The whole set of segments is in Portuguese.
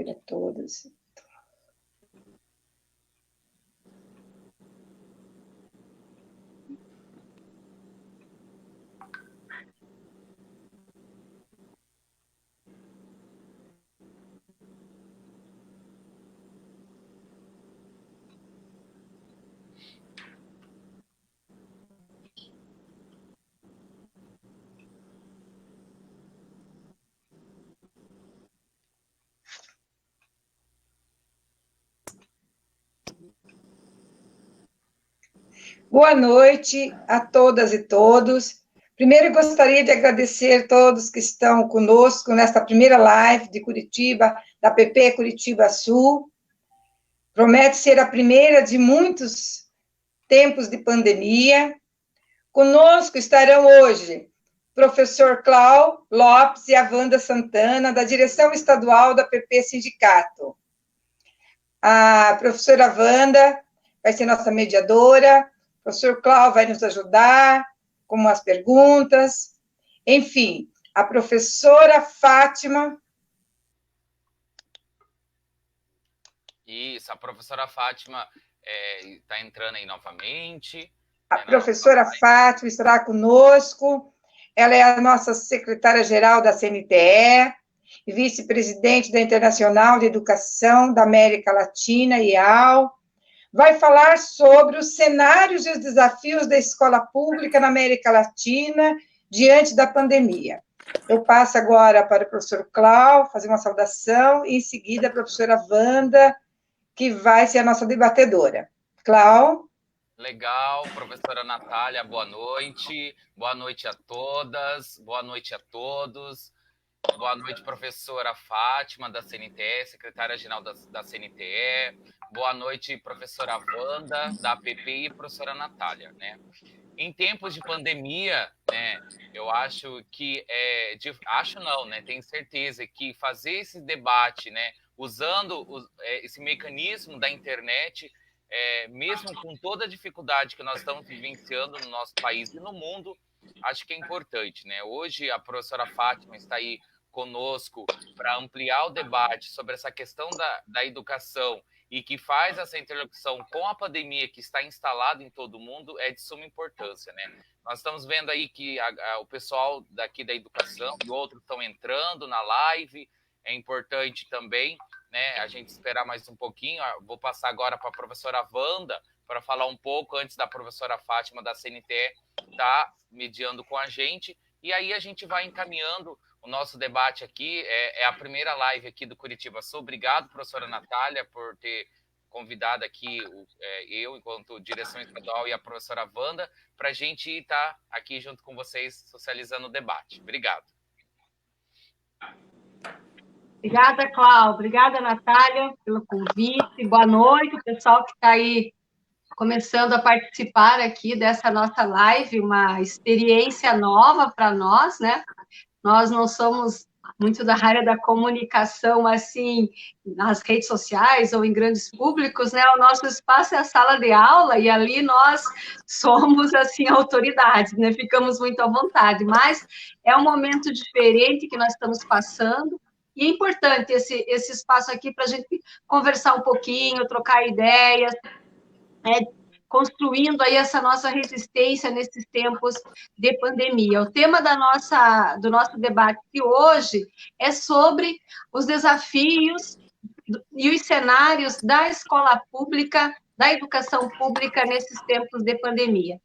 ver a todas. Boa noite a todas e todos. Primeiro, gostaria de agradecer a todos que estão conosco nesta primeira live de Curitiba, da PP Curitiba Sul. Promete ser a primeira de muitos tempos de pandemia. Conosco estarão hoje o professor Cláudio Lopes e a Wanda Santana, da direção estadual da PP Sindicato. A professora Wanda vai ser nossa mediadora. O professor Cláudio vai nos ajudar com as perguntas. Enfim, a professora Fátima. Isso, a professora Fátima está entrando aí novamente. A professora Fátima estará conosco. Ela é a nossa secretária-geral da CNTE e vice-presidente da Internacional de Educação da América Latina, IAL. Vai falar sobre os cenários e os desafios da escola pública na América Latina diante da pandemia. Eu passo agora para o professor Cláudio fazer uma saudação e, em seguida, a professora Wanda, que vai ser a nossa debatedora. Cláudio. Legal, professora Natália, boa noite. Boa noite a todas, boa noite a todos. Boa noite, professora Fátima, da CNTE, secretária-geral da CNTE. Boa noite, professora Wanda, da APP, e professora Natália, né? Em tempos de pandemia, né, eu acho que, tenho certeza que fazer esse debate, né, usando esse mecanismo da internet, mesmo com toda a dificuldade que nós estamos vivenciando no nosso país e no mundo, acho que é importante, né? Hoje a professora Fátima está aí conosco para ampliar o debate sobre essa questão da educação e que faz essa interlocução com a pandemia que está instalada em todo mundo, é de suma importância, né? Nós estamos vendo aí que o pessoal daqui da educação e outros estão entrando na live, é importante também, né, a gente esperar mais um pouquinho. Vou passar agora para a professora Wanda para falar um pouco antes da professora Fátima da CNTE estar mediando com a gente, e aí a gente vai encaminhando o nosso debate aqui. É a primeira live aqui do Curitiba Sul. Obrigado, professora Natália, por ter convidado aqui eu, enquanto direção estadual, e a professora Wanda, para a gente estar aqui junto com vocês, socializando o debate. Obrigado. Obrigada, Cláudia. Obrigada, Natália, pelo convite. Boa noite, pessoal que está aí começando a participar aqui dessa nossa live, uma experiência nova para nós, né? Nós não somos muito da área da comunicação, assim, nas redes sociais ou em grandes públicos, né? O nosso espaço é a sala de aula e ali nós somos, assim, autoridades, né? Ficamos muito à vontade, mas é um momento diferente que nós estamos passando. E é importante esse espaço aqui para a gente conversar um pouquinho, trocar ideias, construindo aí essa nossa resistência nesses tempos de pandemia. O tema do nosso debate de hoje é sobre os desafios e os cenários da escola pública, da educação pública nesses tempos de pandemia.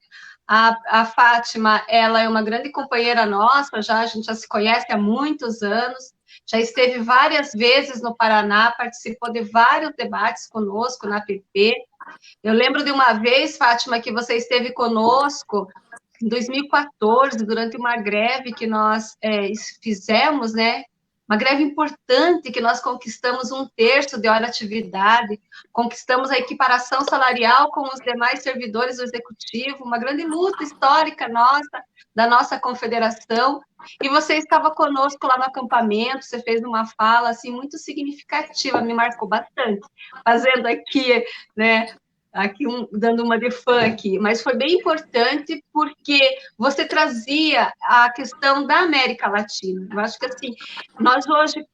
A Fátima, ela é uma grande companheira nossa, a gente já se conhece há muitos anos, já esteve várias vezes no Paraná, participou de vários debates conosco na PP. Eu lembro de uma vez, Fátima, que você esteve conosco em 2014, durante uma greve que nós fizemos, né? Uma greve importante, que nós conquistamos 1/3 de hora de atividade, conquistamos a equiparação salarial com os demais servidores do executivo, uma grande luta histórica nossa, da nossa confederação, e você estava conosco lá no acampamento, você fez uma fala, assim, muito significativa, me marcou bastante, fazendo aqui, né, dando uma de fã aqui, mas foi bem importante porque você trazia a questão da América Latina. Eu acho que, assim, nós hoje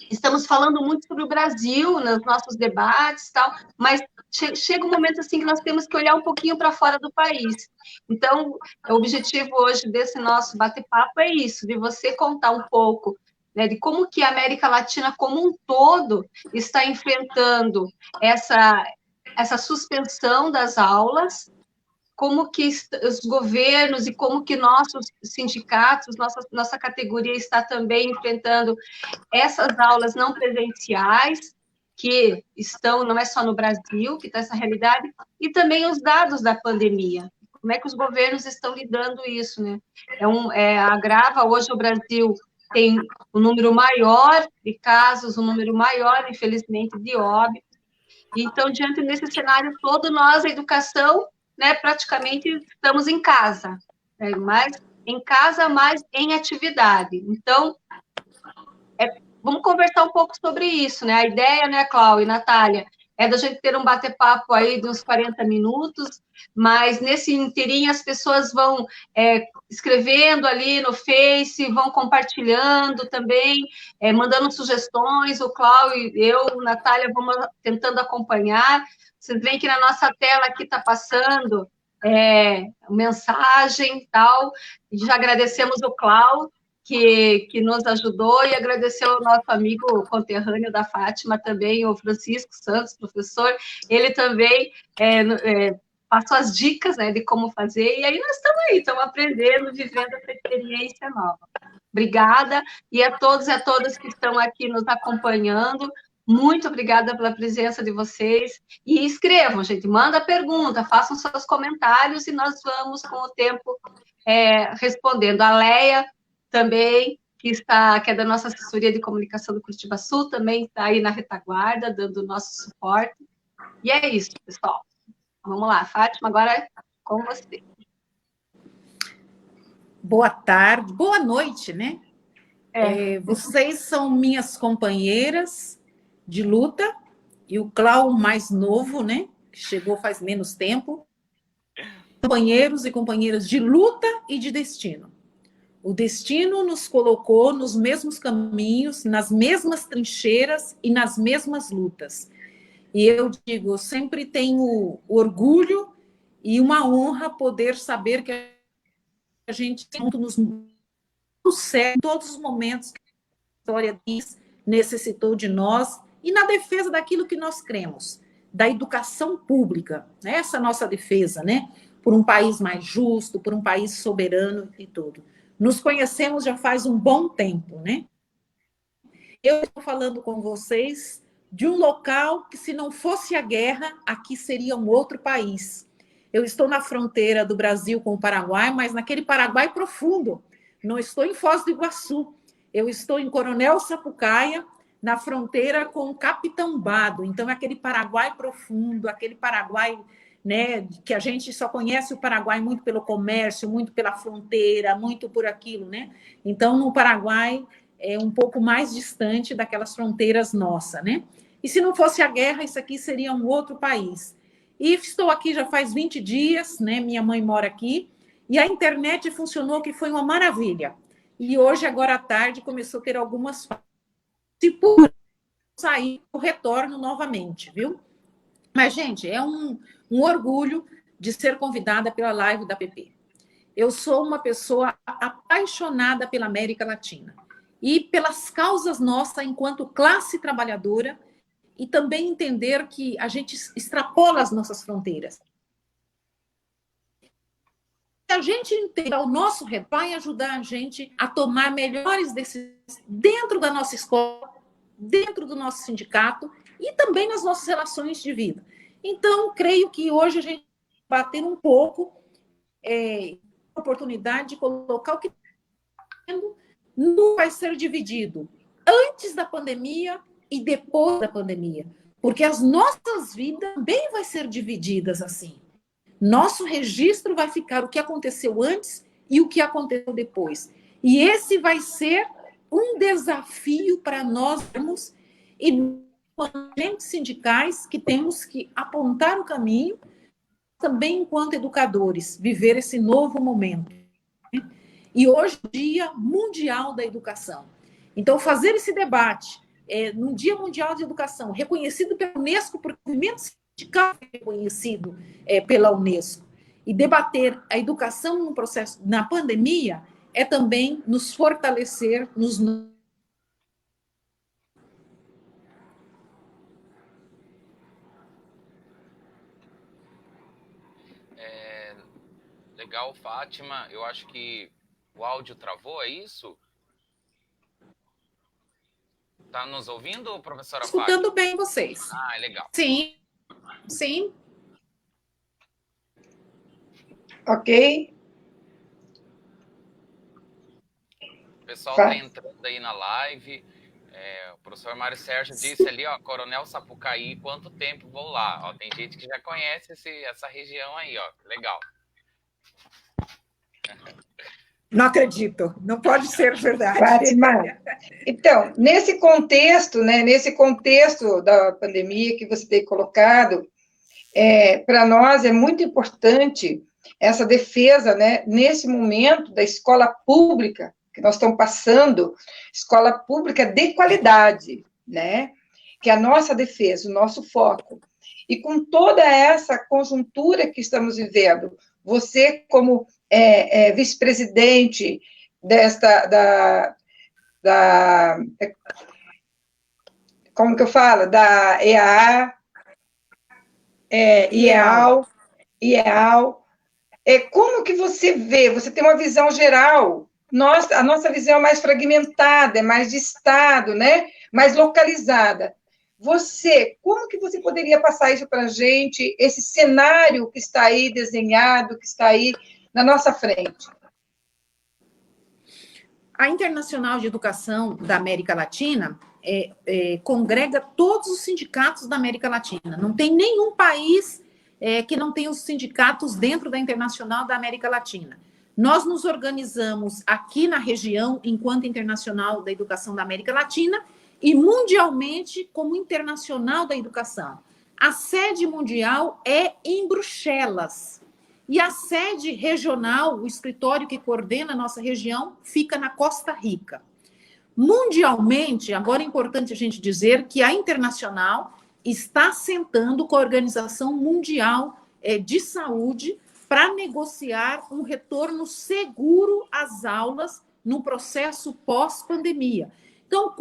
estamos falando muito sobre o Brasil nos nossos debates, tal, mas chega um momento assim que nós temos que olhar um pouquinho para fora do país. Então, o objetivo hoje desse nosso bate-papo é isso, de você contar um pouco, né, de como que a América Latina como um todo está enfrentando essa suspensão das aulas, como que os governos e como que nossos sindicatos, nossa categoria está também enfrentando essas aulas não presenciais, que estão, não é só no Brasil, que está essa realidade, e também os dados da pandemia. Como é que os governos estão lidando isso, né? Agrava, hoje o Brasil tem um número maior de casos, um número maior, infelizmente, de óbitos. Então, diante desse cenário todo, nós, a educação, né, praticamente estamos em casa, né, mas em casa, mas em atividade. Então, vamos conversar um pouco sobre isso, né? A ideia, né, Cláudia e Natália, é da gente ter um bate-papo aí de uns 40 minutos, mas nesse inteirinho as pessoas vão escrevendo ali no Face, vão compartilhando também, mandando sugestões, o Cláudio, eu, Natália, vamos tentando acompanhar. Vocês veem que na nossa tela aqui está passando mensagem e tal, já agradecemos o Cláudio, que nos ajudou, e agradecer ao nosso amigo conterrâneo da Fátima também, o Francisco Santos, professor, ele também passou as dicas, né, de como fazer, e aí nós estamos aprendendo, vivendo essa experiência nova. Obrigada, e a todos e a todas que estão aqui nos acompanhando, muito obrigada pela presença de vocês, e escrevam, gente, manda pergunta, façam seus comentários, e nós vamos, com o tempo, respondendo. A Leia também, que é da nossa assessoria de comunicação do Curitiba Sul, também está aí na retaguarda, dando o nosso suporte. E é isso, pessoal. Vamos lá, Fátima, agora é com você. Boa tarde, boa noite, né? Vocês são minhas companheiras de luta, e o Cláudio mais novo, né? Que chegou faz menos tempo. Companheiros e companheiras de luta e de destino. O destino nos colocou nos mesmos caminhos, nas mesmas trincheiras e nas mesmas lutas. E eu digo, eu sempre tenho orgulho e uma honra poder saber que a gente nos em todos os momentos que a história necessitou de nós, e na defesa daquilo que nós cremos, da educação pública, essa nossa defesa, né? Por um país mais justo, por um país soberano e tudo. Nos conhecemos já faz um bom tempo, né? Eu estou falando com vocês de um local que, se não fosse a guerra, aqui seria um outro país. Eu estou na fronteira do Brasil com o Paraguai, mas naquele Paraguai profundo. Não estou em Foz do Iguaçu. Eu estou em Coronel Sapucaia, na fronteira com o Capitão Bado. Então, é aquele Paraguai profundo, aquele Paraguai, né, que a gente só conhece o Paraguai muito pelo comércio, muito pela fronteira, muito por aquilo, né? Então, no Paraguai é um pouco mais distante daquelas fronteiras nossas, né? E se não fosse a guerra, isso aqui seria um outro país. E estou aqui já faz 20 dias, né? Minha mãe mora aqui, e a internet funcionou, que foi uma maravilha. E hoje, agora à tarde, começou a ter algumas falhas. Se por sair, eu retorno novamente, viu? Mas, gente, é um orgulho de ser convidada pela live da PP. Eu sou uma pessoa apaixonada pela América Latina e pelas causas nossas enquanto classe trabalhadora, e também entender que a gente extrapola as nossas fronteiras. A gente entender o nosso redor vai ajudar a gente a tomar melhores decisões dentro da nossa escola, dentro do nosso sindicato e também nas nossas relações de vida. Então, creio que hoje a gente vai bater um pouco a oportunidade de colocar o que não vai ser dividido antes da pandemia e depois da pandemia, porque as nossas vidas também vão ser divididas assim. Nosso registro vai ficar o que aconteceu antes e o que aconteceu depois. E esse vai ser um desafio para nós e agentes sindicais que temos que apontar o caminho, também enquanto educadores, viver esse novo momento. E hoje é o Dia Mundial da Educação. Então, fazer esse debate no Dia Mundial de Educação, reconhecido pela Unesco, por movimento sindical reconhecido pela Unesco, e debater a educação no processo, na pandemia, é também nos fortalecer nos... Legal, Fátima. Eu acho que o áudio travou, é isso? Tá nos ouvindo, professora Fátima? Escutando bem vocês. Ah, é legal. Sim, sim. Ok. O pessoal está entrando aí na live. O professor Mário Sérgio disse ali, ó, Coronel Sapucaí, quanto tempo vou lá? Ó, tem gente que já conhece essa região aí, ó. Legal. Não acredito, não pode ser verdade. Fátima, então, nesse contexto, né, nesse contexto da pandemia que você tem colocado, para nós é muito importante essa defesa, né, nesse momento da escola pública, que nós estamos passando, escola pública de qualidade, né, que é a nossa defesa, o nosso foco. E com toda essa conjuntura que estamos vivendo, você como vice-presidente como que eu falo? Da EAA, IEAL, como que você vê? Você tem uma visão geral. A nossa visão é mais fragmentada, é mais de Estado, né? Mais localizada. Como que você poderia passar isso para a gente, esse cenário que está aí desenhado, que está aí na nossa frente? A Internacional de Educação da América Latina congrega todos os sindicatos da América Latina. Não tem nenhum país que não tenha os sindicatos dentro da Internacional da América Latina. Nós nos organizamos aqui na região, enquanto Internacional da Educação da América Latina, e mundialmente como Internacional da Educação. A sede mundial é em Bruxelas. E a sede regional, o escritório que coordena a nossa região, fica na Costa Rica. Mundialmente, agora é importante a gente dizer que a Internacional está sentando com a Organização Mundial de Saúde para negociar um retorno seguro às aulas no processo pós-pandemia. Então,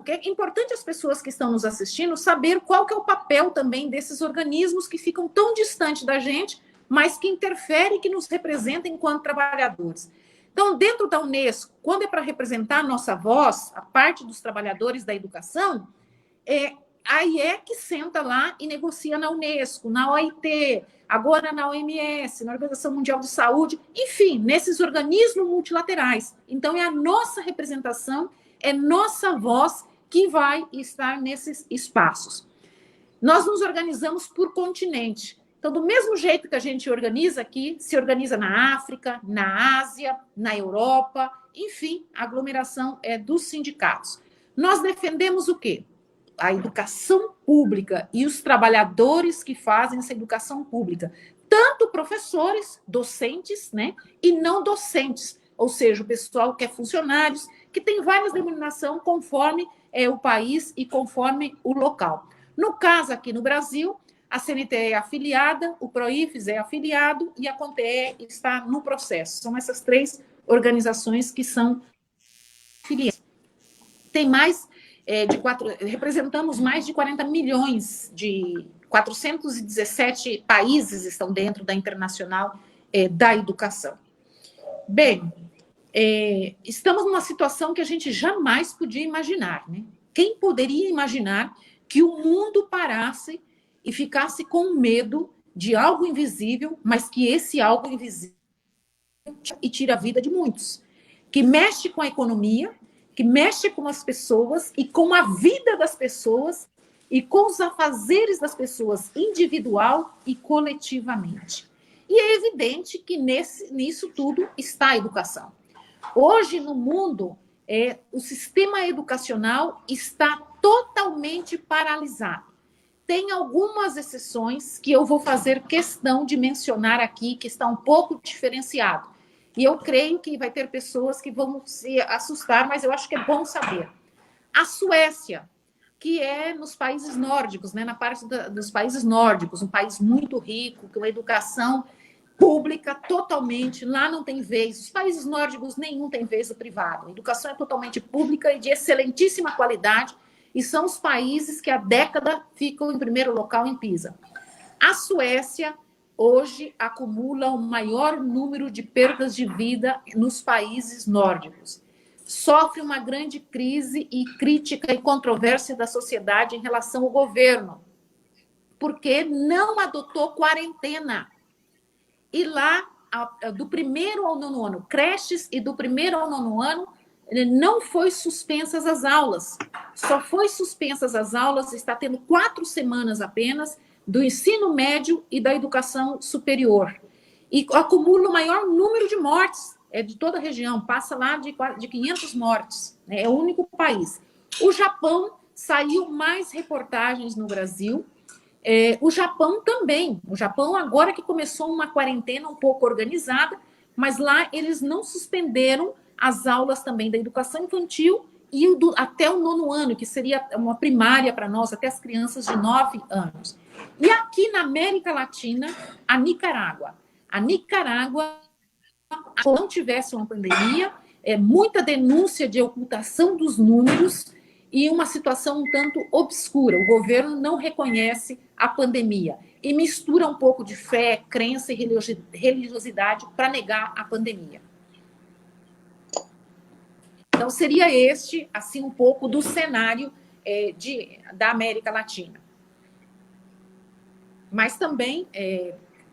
é importante as pessoas que estão nos assistindo saber qual que é o papel também desses organismos que ficam tão distantes da gente, mas que interferem e que nos representam enquanto trabalhadores. Então, dentro da Unesco, quando é para representar a nossa voz, a parte dos trabalhadores da educação, a IEC senta lá e negocia na Unesco, na OIT, agora na OMS, na Organização Mundial de Saúde, enfim, nesses organismos multilaterais. Então, é a nossa representação, é nossa voz que vai estar nesses espaços. Nós nos organizamos por continente. Então, do mesmo jeito que a gente organiza aqui, se organiza na África, na Ásia, na Europa, enfim, a aglomeração é dos sindicatos. Nós defendemos o quê? A educação pública e os trabalhadores que fazem essa educação pública, tanto professores, docentes, né, e não docentes, ou seja, o pessoal que é funcionários, que tem várias denominações conforme o país e conforme o local. No caso, aqui no Brasil, a CNTE é afiliada, o PROIFES é afiliado e a CONTEE está no processo. São essas três organizações que são afiliadas. Tem mais representamos mais de 40 milhões de 417 países estão dentro da Internacional da Educação. Bem, estamos numa situação que a gente jamais podia imaginar, né? Quem poderia imaginar que o mundo parasse e ficasse com medo de algo invisível, mas que esse algo invisível e tira a vida de muitos, que mexe com a economia, que mexe com as pessoas e com a vida das pessoas e com os afazeres das pessoas individual e coletivamente. E é evidente que nisso tudo está a educação. Hoje, no mundo, o sistema educacional está totalmente paralisado. Tem algumas exceções que eu vou fazer questão de mencionar aqui, que está um pouco diferenciado. E eu creio que vai ter pessoas que vão se assustar, mas eu acho que é bom saber. A Suécia que é nos países nórdicos, né? Na parte dos países nórdicos, um país muito rico, com uma educação pública totalmente, lá não tem vez, os países nórdicos nenhum tem vez do privado, a educação é totalmente pública e de excelentíssima qualidade, e são os países que há década ficam em primeiro local em PISA. A Suécia, hoje, acumula o maior número de perdas de vida nos países nórdicos. Sofre uma grande crise e crítica e controvérsia da sociedade em relação ao governo, porque não adotou quarentena. E lá, do 1º ao 9º ano, creches e do 1º ao 9º ano, não foi suspensas as aulas. Só foi suspensas as aulas, está tendo 4 semanas apenas, do ensino médio e da educação superior. E acumula o maior número de mortes, de toda a região, passa lá de 500 mortes, né? É o único país. O Japão, saiu mais reportagens no Brasil. O Japão também. O Japão agora que começou uma quarentena um pouco organizada, mas lá eles não suspenderam as aulas também da educação infantil e até o 9º ano, que seria uma primária para nós, até as crianças de 9 anos. E aqui na América Latina, a Nicarágua. A Nicarágua, se não tivesse uma pandemia, muita denúncia de ocultação dos números e uma situação um tanto obscura. O governo não reconhece a pandemia e mistura um pouco de fé, crença e religiosidade para negar a pandemia. Então, seria este, assim, um pouco do cenário da América Latina. Mas também,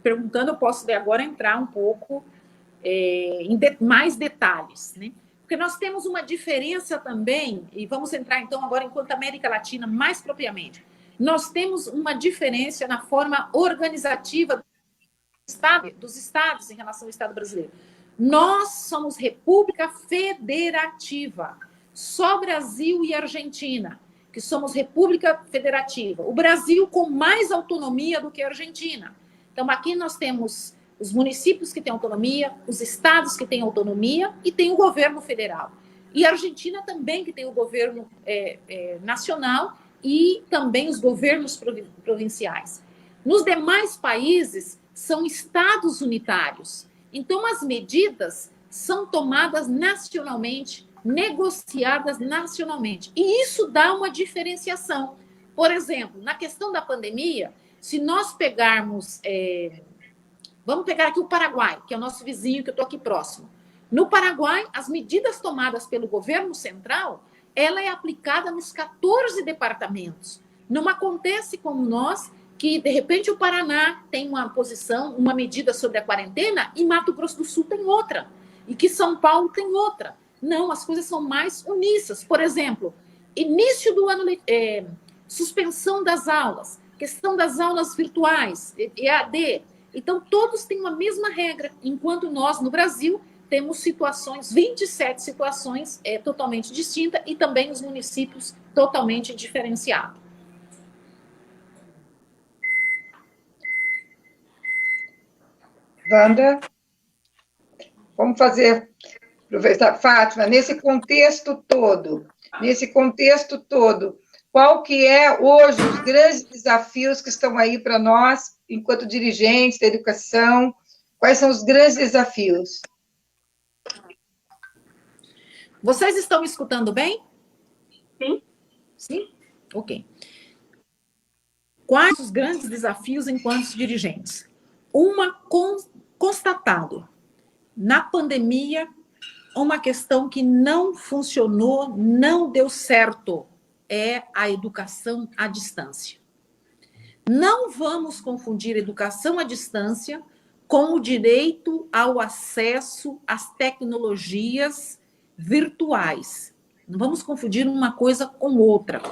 perguntando, eu posso agora entrar um pouco em mais detalhes, né? Porque nós temos uma diferença também, e vamos entrar então agora enquanto América Latina mais propriamente. Nós temos uma diferença na forma organizativa dos estados em relação ao Estado brasileiro. Nós somos República Federativa, só Brasil e Argentina, que somos República Federativa. O Brasil com mais autonomia do que a Argentina. Então, aqui nós temos os municípios que têm autonomia, os estados que têm autonomia e tem o governo federal. E a Argentina também que tem o governo nacional e também os governos provinciais. Nos demais países, são estados unitários. Então, as medidas são tomadas nacionalmente, negociadas nacionalmente. E isso dá uma diferenciação. Por exemplo, na questão da pandemia, se nós pegarmos... vamos pegar aqui o Paraguai, que é o nosso vizinho, que eu estou aqui próximo. No Paraguai, as medidas tomadas pelo governo central, ela é aplicada nos 14 departamentos. Não acontece como nós, que, de repente, o Paraná tem uma posição, uma medida sobre a quarentena, e Mato Grosso do Sul tem outra, e que São Paulo tem outra. Não, as coisas são mais uníssonas. Por exemplo, início do ano, suspensão das aulas, questão das aulas virtuais, EAD. Então, todos têm uma mesma regra, enquanto nós, no Brasil, temos situações, 27 situações totalmente distintas, e também os municípios totalmente diferenciados. Wanda, vamos fazer, professora Fátima, nesse contexto todo, qual que é hoje os grandes desafios que estão aí para nós, enquanto dirigentes da educação? Quais são os grandes desafios? Vocês estão me escutando bem? Sim. Sim? Ok. Quais os grandes desafios enquanto dirigentes? Constatado, na pandemia, uma questão que não funcionou, não deu certo, é a educação à distância. Não vamos confundir educação à distância com o direito ao acesso às tecnologias virtuais. Não vamos confundir uma coisa com outra.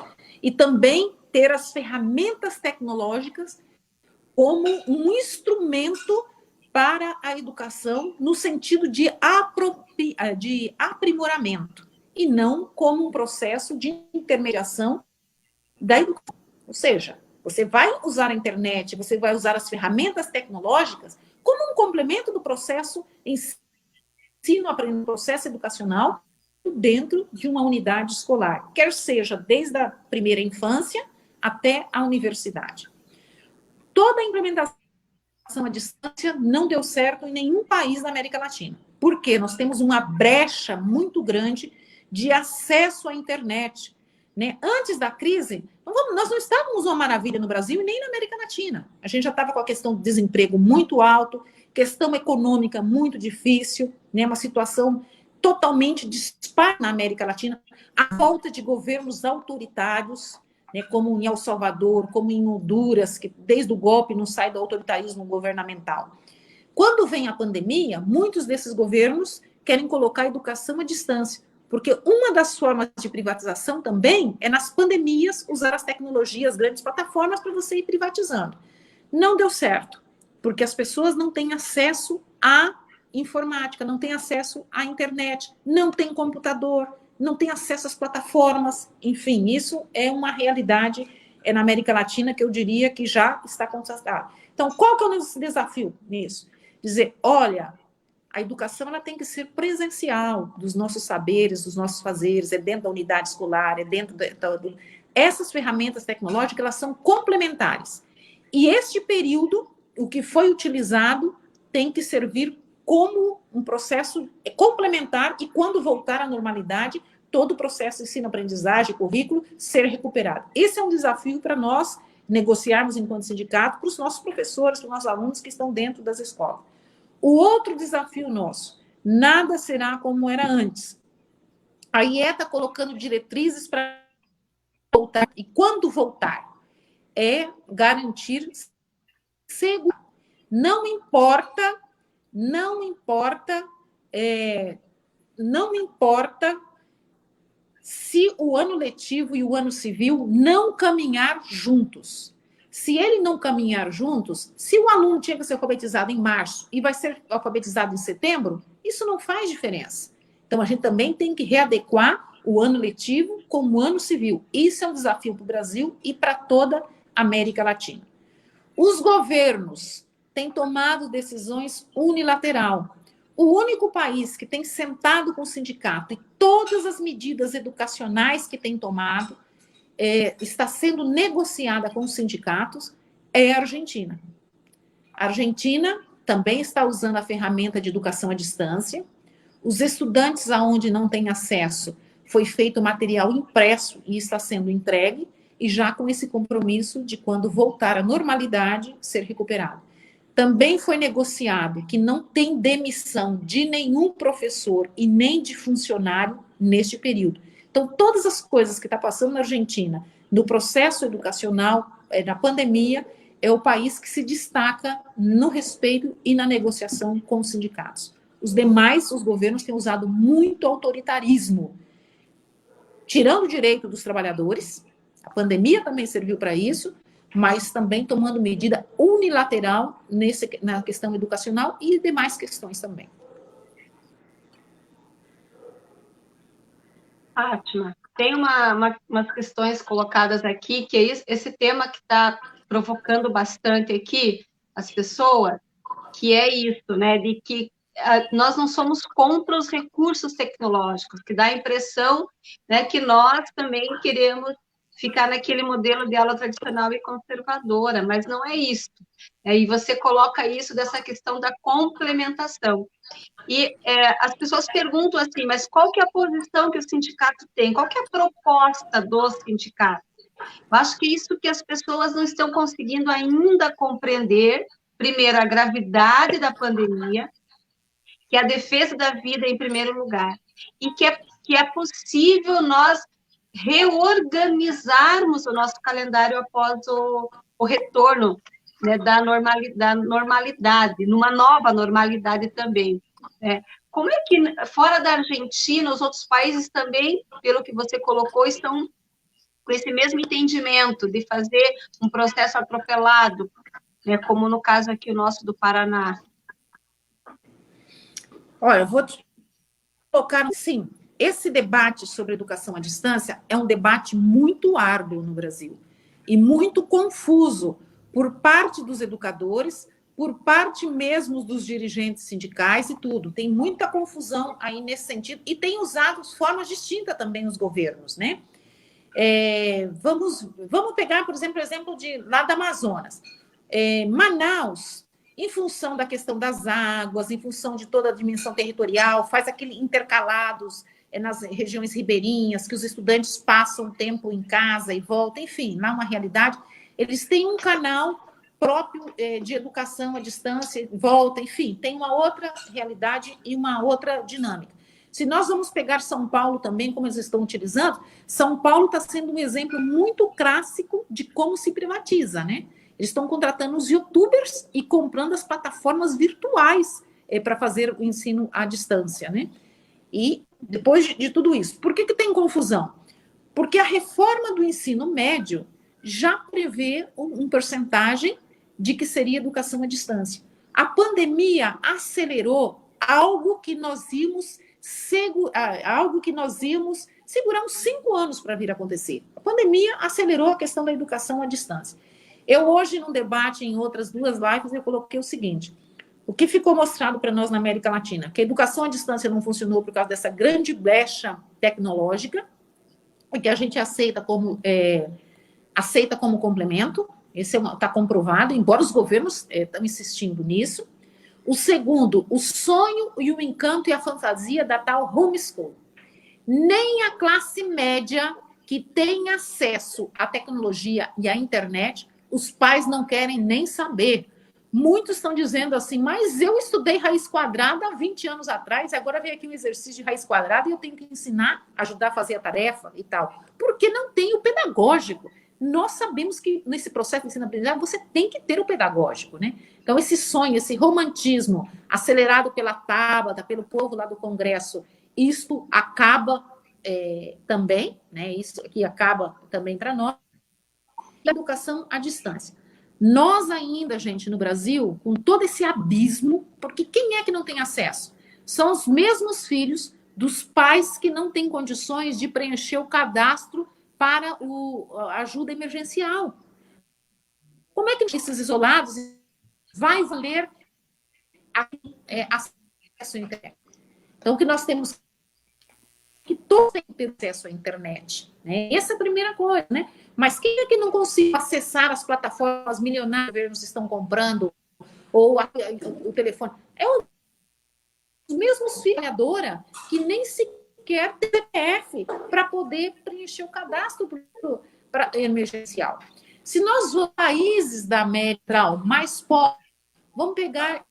E também ter as ferramentas tecnológicas como um instrumento para a educação no sentido de aprimoramento e não como um processo de intermediação da educação. Ou seja, você vai usar a internet, você vai usar as ferramentas tecnológicas como um complemento do processo ensino-aprendizagem, processo educacional, dentro de uma unidade escolar, quer seja desde a primeira infância até a universidade. Toda a implementação à distância não deu certo em nenhum país da América Latina. Por quê? Nós temos uma brecha muito grande de acesso à internet. Né? Antes da crise, nós não estávamos uma maravilha no Brasil e nem na América Latina. A gente já estava com a questão do desemprego muito alto, questão econômica muito difícil, né? Uma situação totalmente dispar na América Latina, a falta de governos autoritários, né, como em El Salvador, como em Honduras, que desde o golpe não sai do autoritarismo governamental. Quando vem a pandemia, muitos desses governos querem colocar a educação à distância, porque uma das formas de privatização também é nas pandemias usar as tecnologias, grandes plataformas para você ir privatizando. Não deu certo, porque as pessoas não têm acesso à informática, não têm acesso à internet, não têm computador, não têm acesso às plataformas, enfim, isso é uma realidade na América Latina que eu diria que já está constatada. Então, qual que é o nosso desafio nisso? Dizer, olha, a educação ela tem que ser presencial dos nossos saberes, dos nossos fazeres, é dentro da unidade escolar, é dentro essas ferramentas tecnológicas, elas são complementares. E este período, o que foi utilizado, tem que servir como um processo complementar e quando voltar à normalidade, todo o processo de ensino-aprendizagem, currículo, ser recuperado. Esse é um desafio para nós negociarmos enquanto sindicato, para os nossos professores, para os nossos alunos que estão dentro das escolas. O outro desafio nosso, nada será como era antes. A IE está colocando diretrizes para voltar, e quando voltar, é garantir segurança. Não importa se o ano letivo e o ano civil não caminhar juntos. Se ele não caminhar juntos, se o aluno tinha que ser alfabetizado em março e vai ser alfabetizado em setembro, isso não faz diferença. Então, a gente também tem que readequar o ano letivo com o ano civil. Isso é um desafio para o Brasil e para toda a América Latina. Os governos têm tomado decisões unilateral. O único país que tem sentado com o sindicato e todas as medidas educacionais que tem tomado está sendo negociada com os sindicatos é a Argentina. A Argentina também está usando a ferramenta de educação à distância. Os estudantes aonde não têm acesso, foi feito material impresso e está sendo entregue, e já com esse compromisso de quando voltar à normalidade, ser recuperado. Também foi negociado que não tem demissão de nenhum professor e nem de funcionário neste período. Então, todas as coisas que está passando na Argentina, no processo educacional, na pandemia, é o país que se destaca no respeito e na negociação com os sindicatos. Os demais, os governos têm usado muito autoritarismo, tirando o direito dos trabalhadores. A pandemia também serviu para isso, mas também tomando medida unilateral na questão educacional e demais questões também. Fátima, tem umas questões colocadas aqui, que é esse tema que está provocando bastante aqui as pessoas, que é isso, né, de que nós não somos contra os recursos tecnológicos, que dá a impressão, né, que nós também queremos ficar naquele modelo de aula tradicional e conservadora, mas não é isso. E você coloca isso dessa questão da complementação. E as pessoas perguntam assim, mas qual que é a posição que o sindicato tem? Qual que é a proposta do sindicato? Eu acho que isso que as pessoas não estão conseguindo ainda compreender, primeiro, a gravidade da pandemia, que é a defesa da vida em primeiro lugar, e que é possível nós reorganizarmos o nosso calendário após o retorno, né, da normalidade, numa nova normalidade também. Né? Como é que, fora da Argentina, os outros países também, pelo que você colocou, estão com esse mesmo entendimento de fazer um processo atropelado, né, como no caso aqui o nosso do Paraná? Olha, eu vou te colocar, sim, esse debate sobre educação à distância é um debate muito árduo no Brasil e muito confuso por parte dos educadores, por parte mesmo dos dirigentes sindicais e tudo. Tem muita confusão aí nesse sentido, e tem usado formas distintas também os governos, né? Vamos pegar, por exemplo, o exemplo lá da Amazonas. Manaus, em função da questão das águas, em função de toda a dimensão territorial, faz aquele intercalados nas regiões ribeirinhas, que os estudantes passam tempo em casa e voltam, enfim, lá uma realidade. Eles têm um canal próprio de educação à distância, volta, enfim, tem uma outra realidade e uma outra dinâmica. Se nós vamos pegar São Paulo também, como eles estão utilizando, São Paulo está sendo um exemplo muito clássico de como se privatiza, né? Eles estão contratando os youtubers e comprando as plataformas virtuais para fazer o ensino à distância, né? E depois de tudo isso, por que tem confusão? Porque a reforma do ensino médio já prevê um percentagem de que seria educação à distância. A pandemia acelerou algo que nós íamos segurar uns 5 anos para vir a acontecer. A pandemia acelerou a questão da educação à distância. Eu hoje, num debate em outras 2 lives, eu coloquei o seguinte: o que ficou mostrado para nós na América Latina? Que a educação à distância não funcionou por causa dessa grande brecha tecnológica, e que a gente aceita como complemento. Esse está comprovado, embora os governos estão insistindo nisso. O segundo, o sonho e o encanto e a fantasia da tal homeschool. Nem a classe média que tem acesso à tecnologia e à internet, os pais não querem nem saber. Muitos estão dizendo assim, mas eu estudei raiz quadrada há 20 anos atrás, agora vem aqui um exercício de raiz quadrada e eu tenho que ensinar, ajudar a fazer a tarefa e tal. Porque não tem o pedagógico. Nós sabemos que nesse processo de ensino-aprendizagem você tem que ter o pedagógico, né? Então, esse sonho, esse romantismo acelerado pela Tabata, pelo povo lá do Congresso, isto acaba também, né? Isso aqui acaba também para nós. E a educação à distância. Nós ainda, gente, no Brasil, com todo esse abismo, porque quem é que não tem acesso? São os mesmos filhos dos pais que não têm condições de preencher o cadastro para a ajuda emergencial. Como é que esses isolados vai valer acesso à internet? Então, o que nós temos que todos têm que ter acesso à internet, né? Essa é a primeira coisa, né? Mas quem é que não consegue acessar as plataformas milionárias que os governos estão comprando, ou o telefone? Os mesmos filhos da trabalhadora que nem sequer tem CPF para poder preencher o cadastro para emergencial. Se nós vamos países da América mais pobres, vamos pegar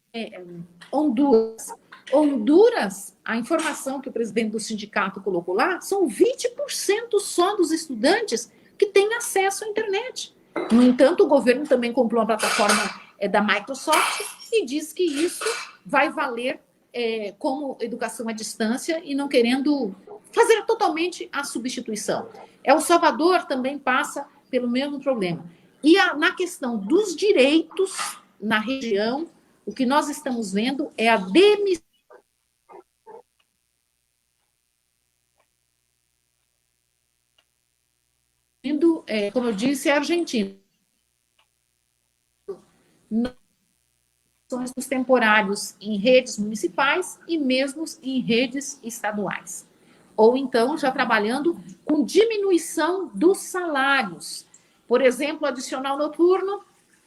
Honduras. Honduras, a informação que o presidente do sindicato colocou lá, são 20% só dos estudantes que têm acesso à internet. No entanto, o governo também comprou uma plataforma da Microsoft e diz que isso vai valer como educação à distância e não querendo fazer totalmente a substituição. El Salvador também passa pelo mesmo problema. E na questão dos direitos na região, o que nós estamos vendo é a demissão. Como eu disse, é a Argentina. Dos temporários em redes municipais e mesmo em redes estaduais. Ou então, já trabalhando com diminuição dos salários. Por exemplo, adicional noturno,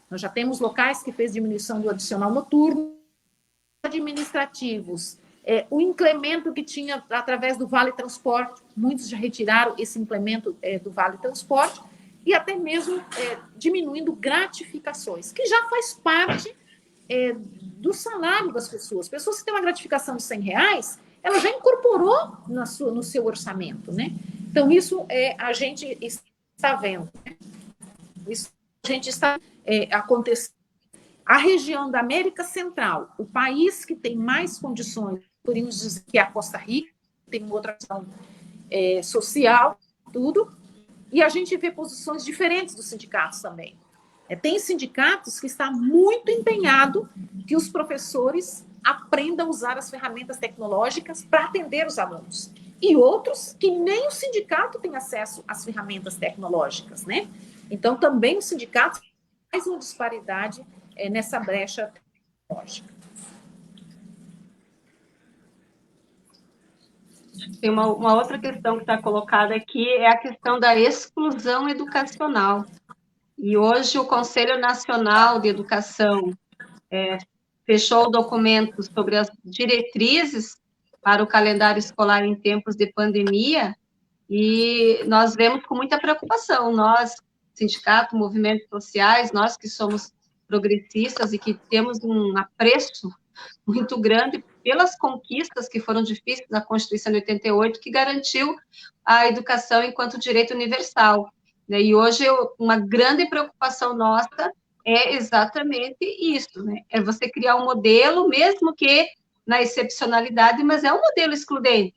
nós já temos locais que fez diminuição do adicional noturno, administrativos, o incremento que tinha através do Vale Transporte, muitos já retiraram esse incremento do Vale Transporte, e até mesmo diminuindo gratificações, que já faz parte do salário das pessoas. Pessoas que têm uma gratificação de R$100, ela já incorporou no seu orçamento, né? Então, isso a gente está vendo. Né? Isso a gente está acontecendo. A região da América Central, o país que tem mais condições, podemos dizer que é a Costa Rica, tem outra ação social, tudo, e a gente vê posições diferentes dos sindicatos também. Tem sindicatos que estão muito empenhados que os professores aprendam a usar as ferramentas tecnológicas para atender os alunos. E outros que nem o sindicato tem acesso às ferramentas tecnológicas, né? Então, também o sindicato faz uma disparidade nessa brecha tecnológica. Tem uma outra questão que está colocada aqui, é a questão da exclusão educacional. E hoje o Conselho Nacional de Educação fechou o documento sobre as diretrizes para o calendário escolar em tempos de pandemia, e nós vemos com muita preocupação, nós, sindicato, movimentos sociais, nós que somos progressistas e que temos um apreço muito grande pelas conquistas que foram difíceis na Constituição de 88, que garantiu a educação enquanto direito universal. E hoje, uma grande preocupação nossa é exatamente isso, né? É você criar um modelo, mesmo que na excepcionalidade, mas é um modelo excludente.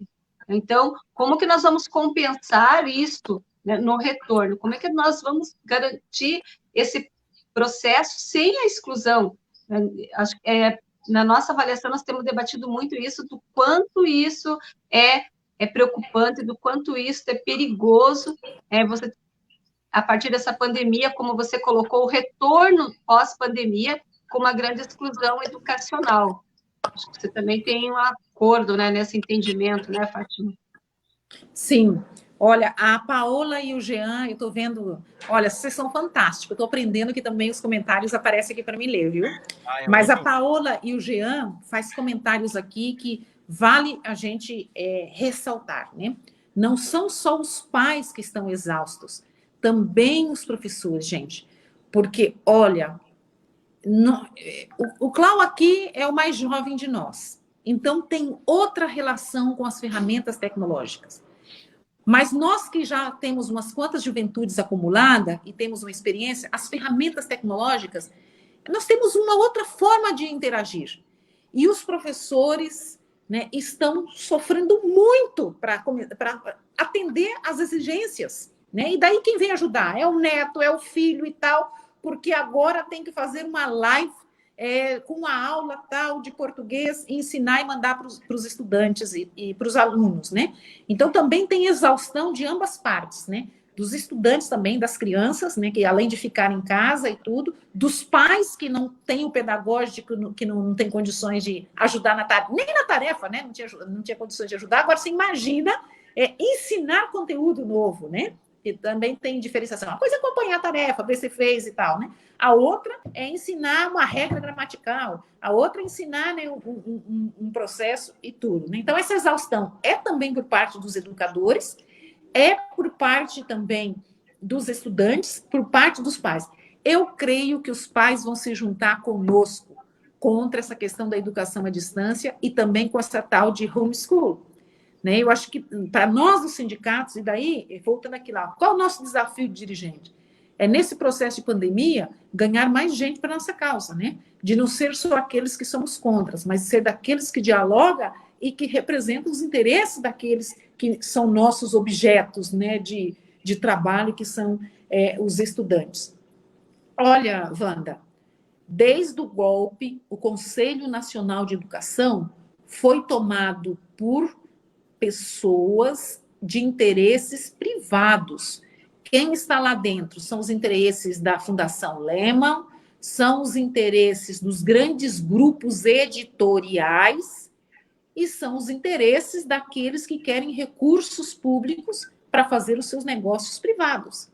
Então, como que nós vamos compensar isso, né, no retorno? Como é que nós vamos garantir esse processo sem a exclusão? Acho que na nossa avaliação, nós temos debatido muito isso, do quanto isso é preocupante, do quanto isso é perigoso, você, a partir dessa pandemia, como você colocou, o retorno pós-pandemia com uma grande exclusão educacional. Acho que você também tem um acordo, né, nesse entendimento, né, Fátima? Sim. Olha, a Paola e o Jean, eu estou vendo... Olha, vocês são fantásticos. Eu estou aprendendo que também os comentários aparecem aqui para me ler, viu? Mas a Paola e o Jean faz comentários aqui que vale a gente ressaltar, né? Não são só os pais que estão exaustos, também os professores, gente. Porque, olha, o Clau aqui é o mais jovem de nós. Então, tem outra relação com as ferramentas tecnológicas. Mas nós que já temos umas quantas juventudes acumuladas e temos uma experiência, as ferramentas tecnológicas, nós temos uma outra forma de interagir. E os professores, né, estão sofrendo muito para atender às exigências, né? E daí quem vem ajudar? É o neto, é o filho e tal, porque agora tem que fazer uma live com uma aula tal de português, e ensinar e mandar para os estudantes e para os alunos, né? Então, também tem exaustão de ambas partes, né? Dos estudantes também, das crianças, né? Que além de ficar em casa e tudo, dos pais que não têm o pedagógico, que não tem condições de ajudar nem na tarefa, né? Não tinha condições de ajudar. Agora, você imagina ensinar conteúdo novo, né? Que também tem diferenciação. Uma coisa é acompanhar a tarefa, ver se fez e tal, né? A outra é ensinar uma regra gramatical, a outra é ensinar, né, um processo e tudo, né? Então, essa exaustão é também por parte dos educadores, é por parte também dos estudantes, por parte dos pais. Eu creio que os pais vão se juntar conosco contra essa questão da educação à distância e também com essa tal de homeschool. Né? Eu acho que, para nós, os sindicatos, e daí, voltando aqui lá, qual é o nosso desafio de dirigente? É, nesse processo de pandemia, ganhar mais gente para a nossa causa, né? De não ser só aqueles que somos contra, mas ser daqueles que dialogam e que representam os interesses daqueles que são nossos objetos, né, de trabalho, que são os estudantes. Olha, Wanda, desde o golpe, o Conselho Nacional de Educação foi tomado por pessoas de interesses privados. Quem está lá dentro são os interesses da Fundação Lehman, são os interesses dos grandes grupos editoriais e são os interesses daqueles que querem recursos públicos para fazer os seus negócios privados.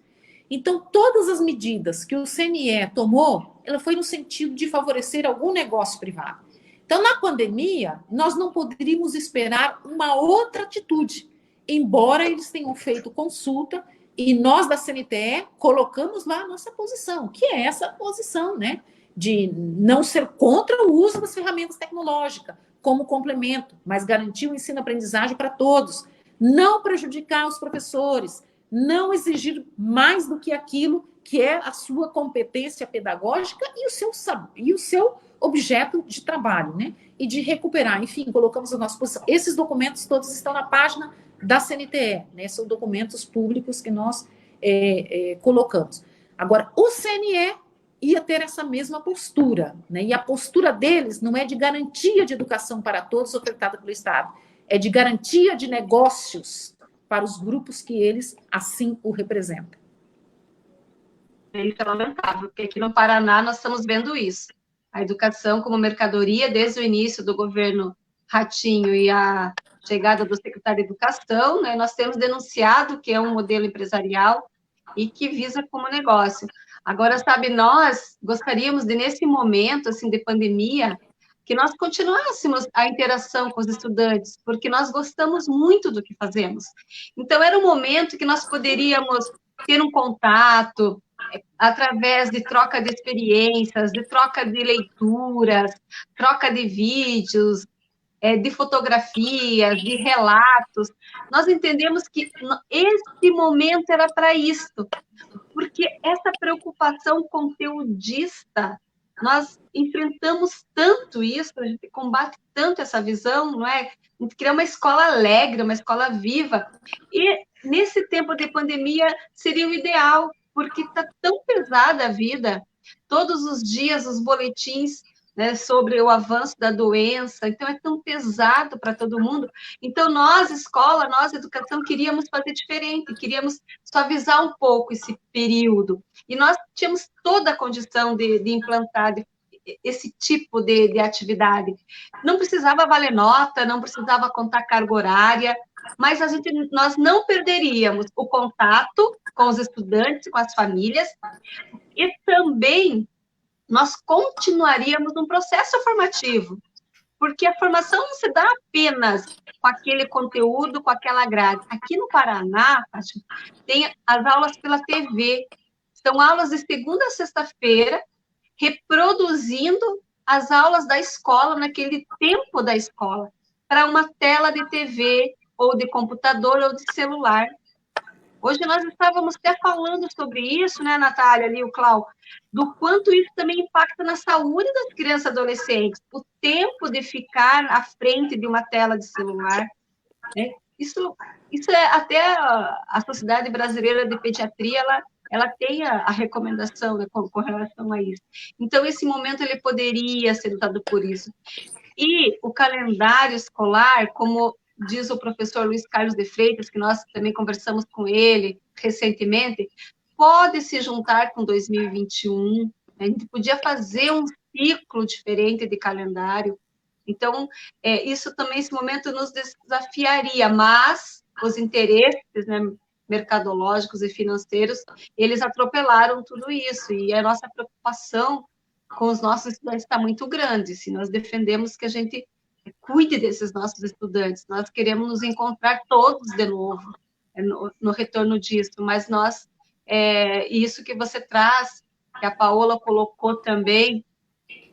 Então, todas as medidas que o CNE tomou, ela foi no sentido de favorecer algum negócio privado. Então, na pandemia, nós não poderíamos esperar uma outra atitude, embora eles tenham feito consulta e nós da CNTE colocamos lá a nossa posição, que é essa posição, né, de não ser contra o uso das ferramentas tecnológicas como complemento, mas garantir o ensino-aprendizagem para todos, não prejudicar os professores, não exigir mais do que aquilo que é a sua competência pedagógica e o seu objeto de trabalho, né? E de recuperar, enfim, colocamos a nossa posição. Esses documentos todos estão na página da CNTE, né? São documentos públicos que nós colocamos. Agora, o CNE ia ter essa mesma postura, né? E a postura deles não é de garantia de educação para todos ofertada pelo Estado, é de garantia de negócios para os grupos que eles assim o representam. Isso é lamentável, porque aqui no Paraná nós estamos vendo isso. a educação como mercadoria desde o início do governo Ratinho e a chegada do secretário de Educação, né? Nós temos denunciado que é um modelo empresarial e que visa como negócio. Agora, sabe, nós gostaríamos de, nesse momento, assim, de pandemia, que nós continuássemos a interação com os estudantes, porque nós gostamos muito do que fazemos. Então, era um momento que nós poderíamos ter um contato através de troca de experiências, de troca de leituras, troca de vídeos, de fotografias, de relatos. Nós entendemos que esse momento era para isso, porque essa preocupação conteudista, nós enfrentamos tanto isso, a gente combate tanto essa visão, não é? A gente cria uma escola alegre, uma escola viva, e nesse tempo de pandemia seria o ideal, porque está tão pesada a vida, todos os dias os boletins, né, sobre o avanço da doença, então é tão pesado para todo mundo. Então nós, escola, nós, educação, queríamos fazer diferente, queríamos suavizar um pouco esse período, e nós tínhamos toda a condição de implantar esse tipo de atividade. Não precisava valer nota, não precisava contar carga horária, mas nós não perderíamos o contato com os estudantes, com as famílias, e também nós continuaríamos um processo formativo, porque a formação não se dá apenas com aquele conteúdo, com aquela grade. Aqui no Paraná, tem as aulas pela TV, são aulas de segunda a sexta-feira, reproduzindo as aulas da escola, naquele tempo da escola, para uma tela de TV, ou de computador, ou de celular. Hoje nós estávamos até falando sobre isso, né, Natália, ali, o Cláudio, do quanto isso também impacta na saúde das crianças e adolescentes, o tempo de ficar à frente de uma tela de celular, né? Isso é até a Sociedade Brasileira de Pediatria, ela tem a recomendação, né, com relação a isso. Então, esse momento ele poderia ser usado por isso. E o calendário escolar, como diz o professor Luiz Carlos de Freitas, que nós também conversamos com ele recentemente, pode se juntar com 2021, a gente podia fazer um ciclo diferente de calendário. Então, isso também, esse momento nos desafiaria, mas os interesses, né, mercadológicos e financeiros, eles atropelaram tudo isso, e a nossa preocupação com os nossos estudantes está muito grande. Se nós defendemos que a gente cuide desses nossos estudantes, nós queremos nos encontrar todos de novo no retorno disso, mas nós, isso que você traz, que a Paola colocou também,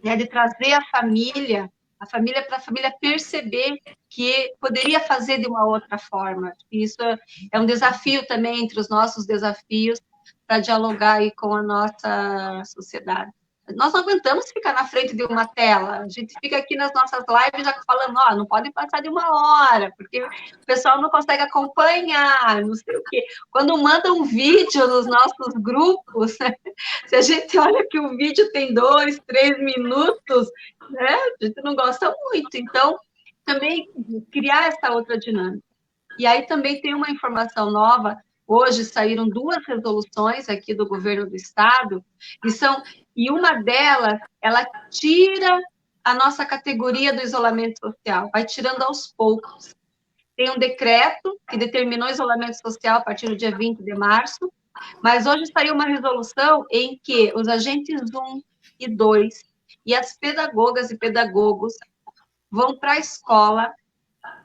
né, de trazer a família para a família perceber que poderia fazer de uma outra forma. Isso é um desafio também entre os nossos desafios para dialogar aí com a nossa sociedade. Nós não aguentamos ficar na frente de uma tela, a gente fica aqui nas nossas lives já falando, não pode passar de 1 hora, porque o pessoal não consegue acompanhar, não sei o quê. Quando manda um vídeo nos nossos grupos, se a gente olha que o vídeo tem 2, 3 minutos, né, a gente não gosta muito. Então, também criar essa outra dinâmica. E aí também tem uma informação nova. Hoje saíram 2 resoluções aqui do governo do estado, e uma delas, ela tira a nossa categoria do isolamento social, vai tirando aos poucos. Tem um decreto que determinou isolamento social a partir do dia 20 de março, mas hoje saiu uma resolução em que os agentes 1 e 2 e as pedagogas e pedagogos vão para a escola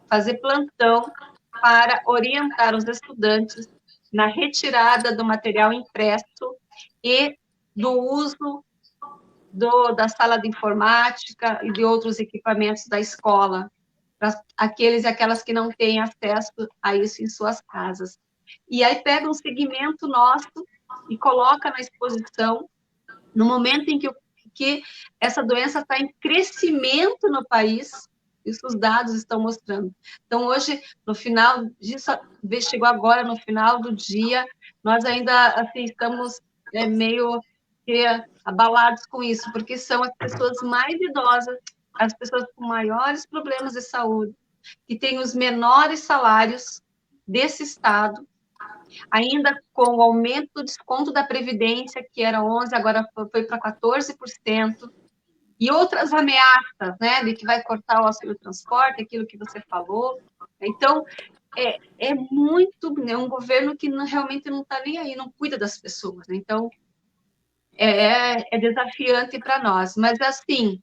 fazer plantão para orientar os estudantes na retirada do material impresso e do uso da sala de informática e de outros equipamentos da escola, para aqueles e aquelas que não têm acesso a isso em suas casas. E aí pega um segmento nosso e coloca na exposição, no momento em que essa doença está em crescimento no país, isso os dados estão mostrando. Então, hoje, no final disso, chegou agora, no final do dia, nós ainda assim, estamos meio abalados com isso, porque são as pessoas mais idosas, as pessoas com maiores problemas de saúde, que têm os menores salários desse estado, ainda com o aumento do desconto da Previdência, que era 11%, agora foi para 14%, e outras ameaças, né, de que vai cortar o auxílio transporte, aquilo que você falou. Então, é muito, né, um governo que realmente não está nem aí, não cuida das pessoas. Então, é desafiante para nós. Mas, assim,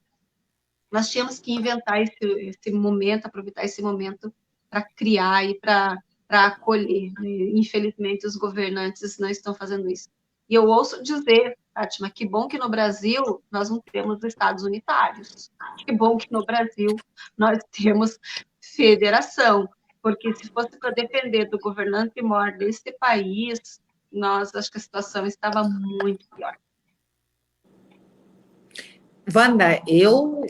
nós tínhamos que inventar esse momento, aproveitar esse momento para criar e para acolher. Infelizmente, os governantes não estão fazendo isso. E eu ouço dizer, Fátima, que bom que no Brasil nós não temos estados unitários. Que bom que no Brasil nós temos federação. Porque se fosse para depender do governante maior desse país, acho que a situação estava muito pior. Wanda, eu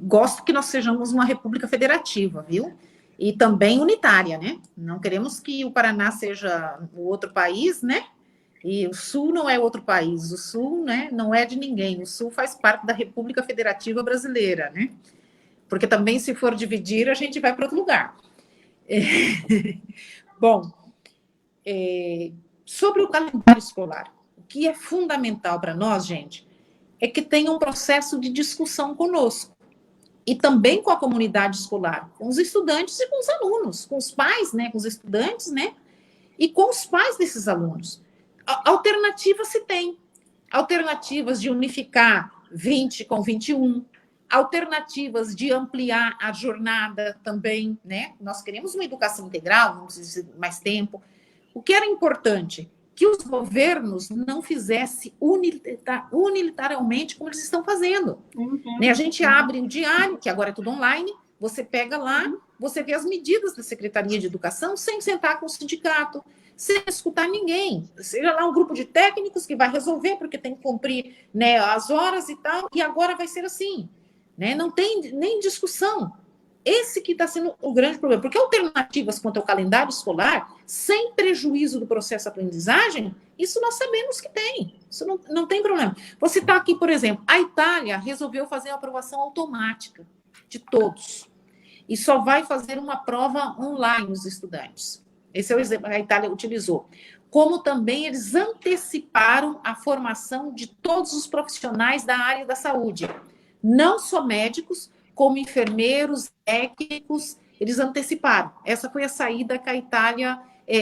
gosto que nós sejamos uma república federativa, viu? E também unitária, né? Não queremos que o Paraná seja o outro país, né? E o Sul não é outro país. O Sul, né, não é de ninguém. O Sul faz parte da República Federativa Brasileira, né? Porque também, se for dividir, a gente vai para outro lugar. Bom, sobre o calendário escolar, o que é fundamental para nós, gente, é que tenha um processo de discussão conosco. E também com a comunidade escolar, com os estudantes e com os alunos, com os pais, né, com os estudantes, né, e com os pais desses alunos. Alternativas se tem. Alternativas de unificar 20 com 21, alternativas de ampliar a jornada também, né? Nós queremos uma educação integral, não precisa de mais tempo. O que era importante? Que os governos não fizessem unilateralmente como eles estão fazendo. Né? A gente abre o diário, que agora é tudo online, você pega lá, você vê as medidas da Secretaria de Educação sem sentar com o sindicato, sem escutar ninguém. Seja lá um grupo de técnicos que vai resolver, porque tem que cumprir, né, as horas e tal, e agora vai ser assim. Né? Não tem nem discussão. Esse que está sendo o grande problema, porque alternativas quanto ao calendário escolar, sem prejuízo do processo de aprendizagem, isso nós sabemos que tem, isso não tem problema. Vou citar aqui, por exemplo, a Itália resolveu fazer a aprovação automática de todos, e só vai fazer uma prova online os estudantes. Esse é o exemplo que a Itália utilizou. Como também eles anteciparam a formação de todos os profissionais da área da saúde, não só médicos, como enfermeiros, técnicos, eles anteciparam. Essa foi a saída que a Itália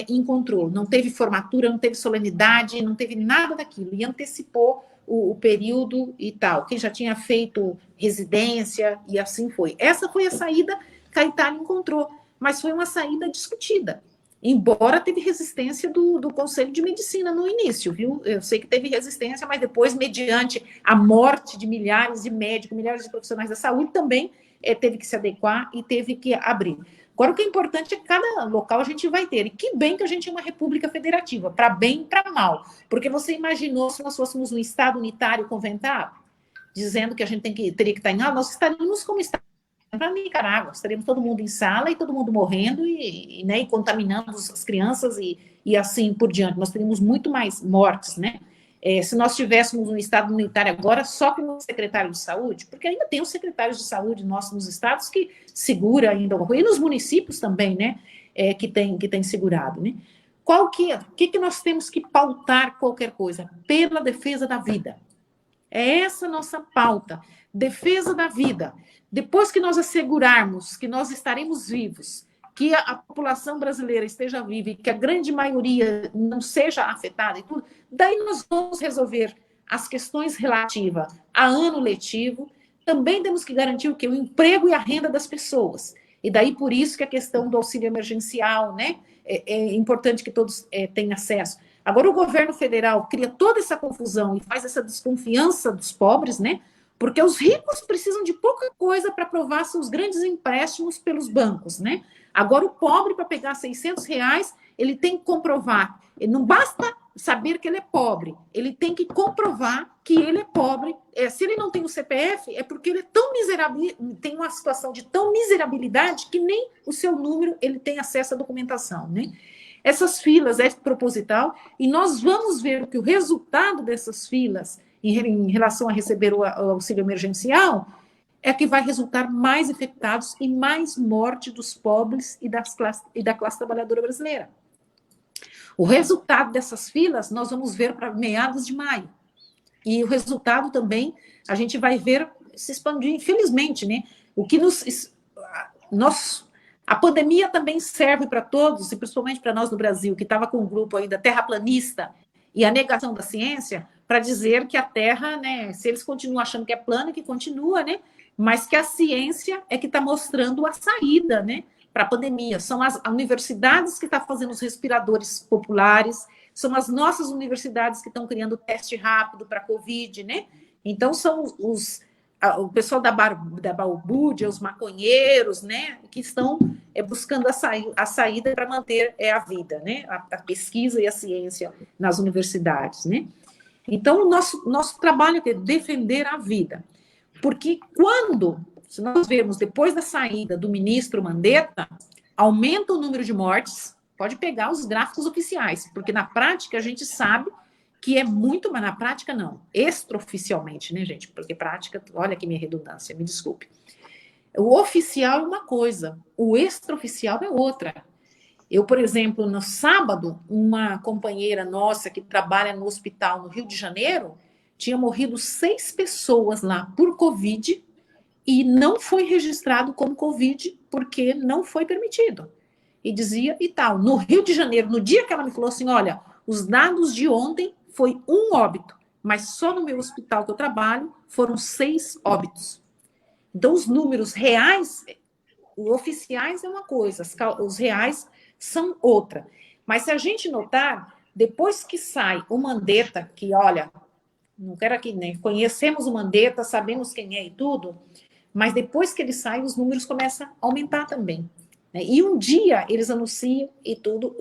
encontrou. Não teve formatura, não teve solenidade, não teve nada daquilo. E antecipou o período e tal. Quem já tinha feito residência, e assim foi. Essa foi a saída que a Itália encontrou. Mas foi uma saída discutida. Embora teve resistência do Conselho de Medicina no início, viu? Eu sei que teve resistência, mas depois, mediante a morte de milhares de médicos, milhares de profissionais da saúde, também teve que se adequar e teve que abrir. Agora, o que é importante é que cada local a gente vai ter. E que bem que a gente é uma república federativa, para bem e para mal. Porque você imaginou se nós fôssemos um Estado unitário conventado, dizendo que a gente teria que estar em aula, nós estaríamos como Estado para Nicarágua, estaríamos todo mundo em sala e todo mundo morrendo e contaminando as crianças e assim por diante. Nós teríamos muito mais mortes, né? Se nós tivéssemos um estado unitário agora só com o secretário de saúde, porque ainda tem os secretários de saúde nossos nos estados que segura ainda alguma coisa, e nos municípios também, né? Que tem segurado, né? O que nós temos que pautar qualquer coisa? Pela defesa da vida. É essa a nossa pauta, defesa da vida. Depois que nós assegurarmos que nós estaremos vivos, que a população brasileira esteja viva e que a grande maioria não seja afetada e tudo, daí nós vamos resolver as questões relativas a ano letivo. Também temos que garantir o quê? O emprego e a renda das pessoas. E daí por isso que a questão do auxílio emergencial, né? É importante que todos tenham acesso. Agora o governo federal cria toda essa confusão e faz essa desconfiança dos pobres, né? Porque os ricos precisam de pouca coisa para aprovar seus grandes empréstimos pelos bancos, né? Agora, o pobre, para pegar R$600, ele tem que comprovar. Não basta saber que ele é pobre, ele tem que comprovar que ele é pobre. Se ele não tem o CPF, é porque ele é tão miserável, tem uma situação de tão miserabilidade que nem o seu número ele tem acesso à documentação, né? Essas filas é proposital e nós vamos ver que o resultado dessas filas em relação a receber o auxílio emergencial, é que vai resultar mais infectados e mais morte dos pobres e da classe trabalhadora brasileira. O resultado dessas filas nós vamos ver para meados de maio. E o resultado também a gente vai ver se expandir, infelizmente, né? O que a pandemia também serve para todos, e principalmente para nós no Brasil, que estava com um grupo ainda terraplanista e a negação da ciência, para dizer que a Terra, né, se eles continuam achando que é plana, que continua, né, mas que a ciência é que está mostrando a saída, né, para a pandemia. São as universidades que estão fazendo os respiradores populares, são as nossas universidades que estão criando teste rápido para a Covid, né? Então, são o pessoal da balbúrdia, os maconheiros, né, que estão buscando a saída para manter a vida, né, a pesquisa e a ciência nas universidades, né. Então, o nosso trabalho é defender a vida, porque se nós vermos depois da saída do ministro Mandetta, aumenta o número de mortes, pode pegar os gráficos oficiais, porque na prática a gente sabe que é muito, mas na prática não, extraoficialmente, né, gente? Porque prática, olha aqui minha redundância, me desculpe. O oficial é uma coisa, o extraoficial é outra. Eu, por exemplo, no sábado, uma companheira nossa que trabalha no hospital no Rio de Janeiro, tinha morrido 6 pessoas lá por Covid e não foi registrado como Covid porque não foi permitido. E dizia e tal. No Rio de Janeiro, no dia que ela me falou assim, olha, os dados de ontem foi 1 óbito, mas só no meu hospital que eu trabalho foram 6 óbitos. Então, os números reais, os oficiais é uma coisa, os reais são outra. Mas se a gente notar, depois que sai o Mandetta, que, olha, não quero aqui, né? Conhecemos o Mandetta, sabemos quem é e tudo, mas depois que ele sai, os números começam a aumentar também. Né? E um dia eles anunciam e tudo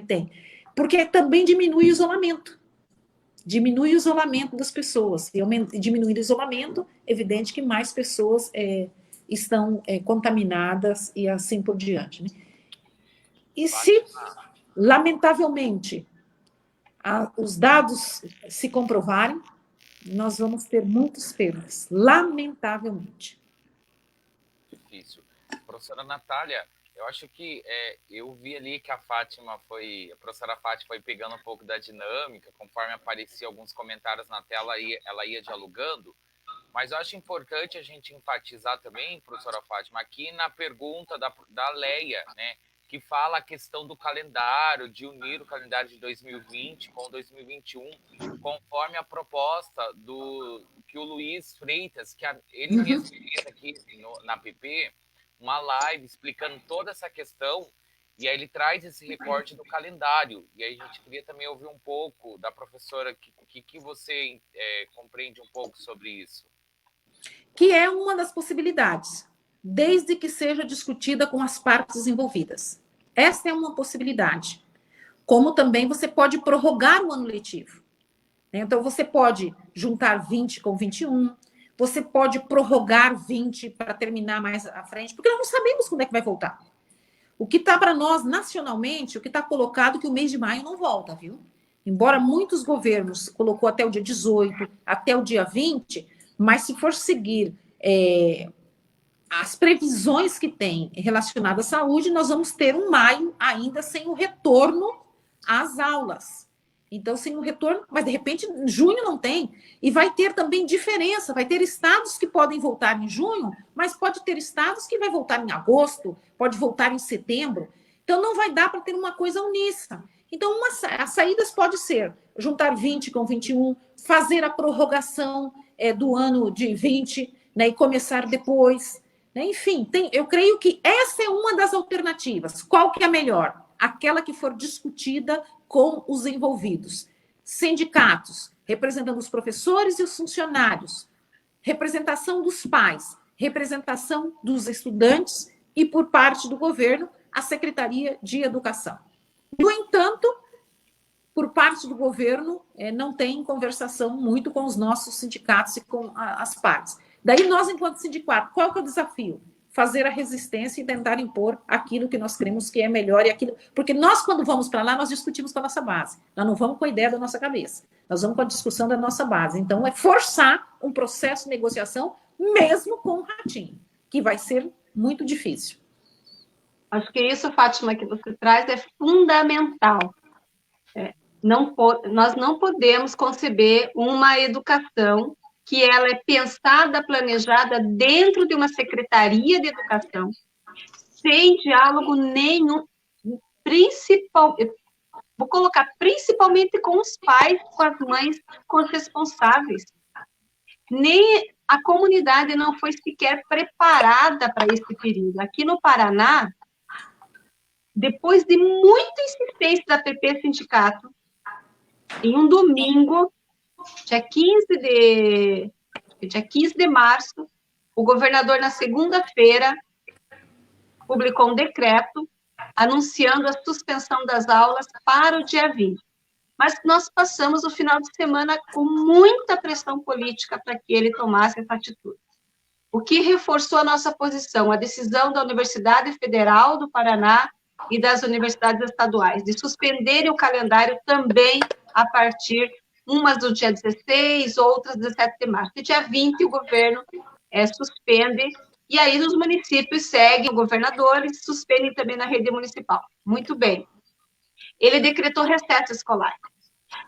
tem. Porque também diminui o isolamento. Diminui o isolamento das pessoas. E diminuindo o isolamento, é evidente que mais pessoas estão contaminadas e assim por diante. Né? E se, lamentavelmente, os dados se comprovarem, nós vamos ter muitos perdas. Lamentavelmente. Difícil. Professora Natália, eu acho que eu vi ali que a professora Fátima foi pegando um pouco da dinâmica, conforme apareciam alguns comentários na tela, ela ia dialogando, mas eu acho importante a gente enfatizar também, professora Fátima, aqui na pergunta da Leia, né, que fala a questão do calendário, de unir o calendário de 2020 com 2021, conforme a proposta que o Luiz Freitas, que ele mesmo fez aqui na PP, uma live explicando toda essa questão, e aí ele traz esse recorte do calendário. E aí a gente queria também ouvir um pouco da professora, que você compreende um pouco sobre isso. Que é uma das possibilidades, desde que seja discutida com as partes envolvidas. Essa é uma possibilidade. Como também você pode prorrogar o ano letivo. Então, você pode juntar 20 com 21, você pode prorrogar 20 para terminar mais à frente, porque nós não sabemos quando é que vai voltar. O que está para nós, nacionalmente, o que está colocado é que o mês de maio não volta, viu? Embora muitos governos colocou até o dia 18, até o dia 20, mas se for seguir as previsões que tem relacionadas à saúde, nós vamos ter um maio ainda sem o retorno às aulas. Então, sem o retorno, mas de repente, em junho não tem. E vai ter também diferença, vai ter estados que podem voltar em junho, mas pode ter estados que vai voltar em agosto, pode voltar em setembro. Então, não vai dar para ter uma coisa uníssona. Então, as saídas pode ser juntar 20 com 21, fazer a prorrogação do ano de 20, né, e começar depois. Né? Enfim, eu creio que essa é uma das alternativas. Qual que é a melhor? Aquela que for discutida com os envolvidos. Sindicatos, representando os professores e os funcionários, representação dos pais, representação dos estudantes e, por parte do governo, a Secretaria de Educação. No entanto, por parte do governo, não tem conversação muito com os nossos sindicatos e com as partes. Daí, nós, enquanto sindicato, qual que é o desafio? Fazer a resistência e tentar impor aquilo que nós cremos que é melhor e aquilo. Porque nós, quando vamos para lá, nós discutimos com a nossa base. Nós não vamos com a ideia da nossa cabeça. Nós vamos com a discussão da nossa base. Então, é forçar um processo de negociação, mesmo com o ratinho, que vai ser muito difícil. Acho que isso, Fátima, que você traz é fundamental. Nós não podemos conceber uma educação que ela é pensada, planejada dentro de uma secretaria de educação, sem diálogo nenhum, vou colocar principalmente com os pais, com as mães, com os responsáveis. Nem a comunidade não foi sequer preparada para esse período. Aqui no Paraná, depois de muita insistência da PP Sindicato, em um domingo, dia 15 de março, o governador, na segunda-feira, publicou um decreto anunciando a suspensão das aulas para o dia 20. Mas nós passamos o final de semana com muita pressão política para que ele tomasse essa atitude. O que reforçou a nossa posição, a decisão da Universidade Federal do Paraná e das universidades estaduais, de suspenderem o calendário também a partir, umas do dia 16, outras 17 de março. E dia 20 o governo suspende, e aí os municípios seguem o governador e suspendem também na rede municipal. Muito bem. Ele decretou recesso escolar.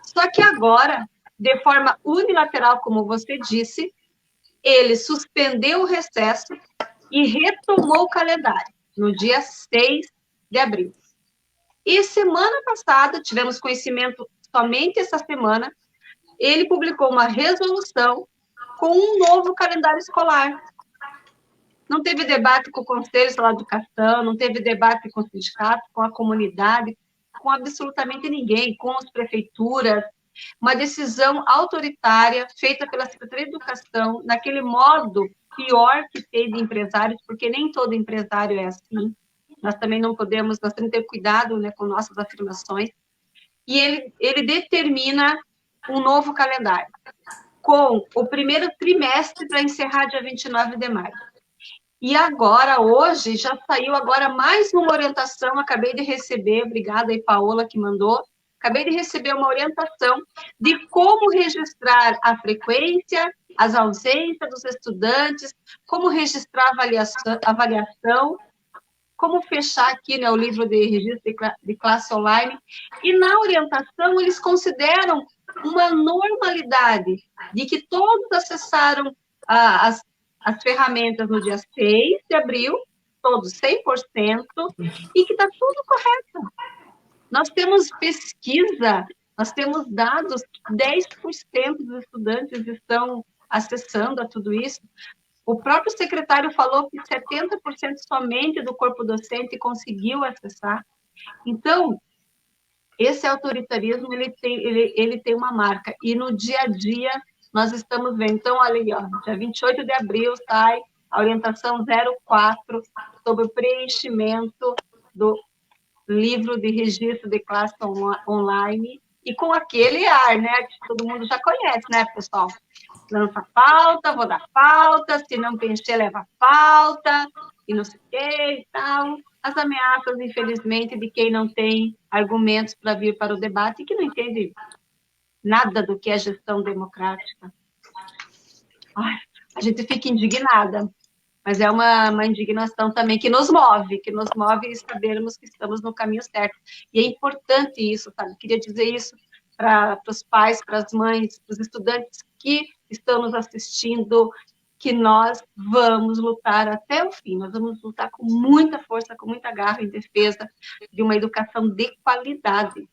Só que agora, de forma unilateral, como você disse, ele suspendeu o recesso e retomou o calendário, no dia 6 de abril. E semana passada, tivemos conhecimento somente essa semana, ele publicou uma resolução com um novo calendário escolar. Não teve debate com o Conselho de Educação, não teve debate com o sindicato, com a comunidade, com absolutamente ninguém, com as prefeituras. Uma decisão autoritária feita pela Secretaria de Educação, naquele modo pior que tem de empresários, porque nem todo empresário é assim. Nós também não podemos, nós temos que ter cuidado, né, com nossas afirmações. E ele determina um novo calendário, com o primeiro trimestre para encerrar dia 29 de maio. E agora, hoje, já saiu agora mais uma orientação, acabei de receber, obrigada aí, Paola, que mandou, acabei de receber uma orientação de como registrar a frequência, as ausências dos estudantes, como registrar a avaliação, como fechar aqui, né, o livro de registro de classe online. E na orientação, eles consideram uma normalidade de que todos acessaram as ferramentas no dia 6 de abril, todos 100%, e que está tudo correto. Nós temos pesquisa, nós temos dados, 10% dos estudantes estão acessando a tudo isso. O próprio secretário falou que 70% somente do corpo docente conseguiu acessar. Então, esse autoritarismo, ele tem uma marca. E no dia a dia, nós estamos vendo. Então, olha aí, ó, dia 28 de abril sai a orientação 04 sobre o preenchimento do livro de registro de classe online, e com aquele ar, né, que todo mundo já conhece, né, pessoal? Lança pauta, vou dar pauta, se não preencher, leva pauta, e não sei o que e tal. As ameaças, infelizmente, de quem não tem argumentos para vir para o debate e que não entende nada do que é gestão democrática. Ai, a gente fica indignada, mas é uma indignação também que nos move e sabermos que estamos no caminho certo. E é importante isso, sabe? Queria dizer isso para os pais, para as mães, para os estudantes que estão nos assistindo, que nós vamos lutar até o fim, nós vamos lutar com muita força, com muita garra em defesa de uma educação de qualidade,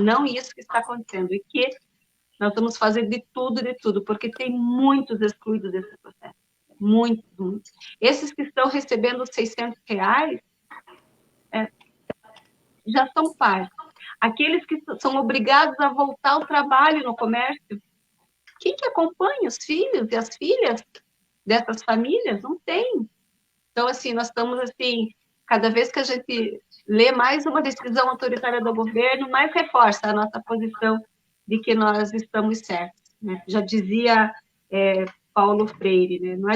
não isso que está acontecendo, e que nós vamos fazer de tudo, porque tem muitos excluídos desse processo, muitos. Esses que estão recebendo R$600, já são pais. Aqueles que são obrigados a voltar ao trabalho no comércio, quem que acompanha os filhos e as filhas dessas famílias? Não tem. Então, assim, nós estamos, assim, cada vez que a gente lê mais uma decisão autoritária do governo, mais reforça a nossa posição de que nós estamos certos, né? Já dizia Paulo Freire, né? Não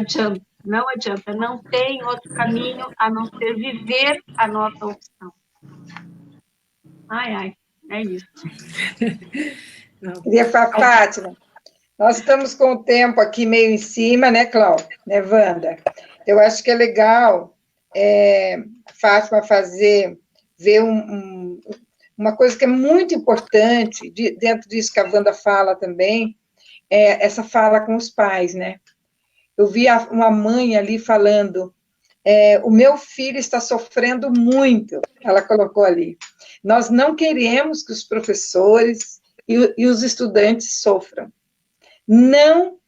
adianta, não tem outro caminho a não ser viver a nossa opção. Ai, é isso. Queria falar, Fátima, nós estamos com o tempo aqui meio em cima, né, Cláudia, né, Wanda? Eu acho que é legal, Fátima, ver uma coisa que é muito importante, dentro disso que a Wanda fala também, essa fala com os pais, né? Eu vi uma mãe ali falando, o meu filho está sofrendo muito, ela colocou ali. Nós não queremos que os professores e os estudantes sofram. Não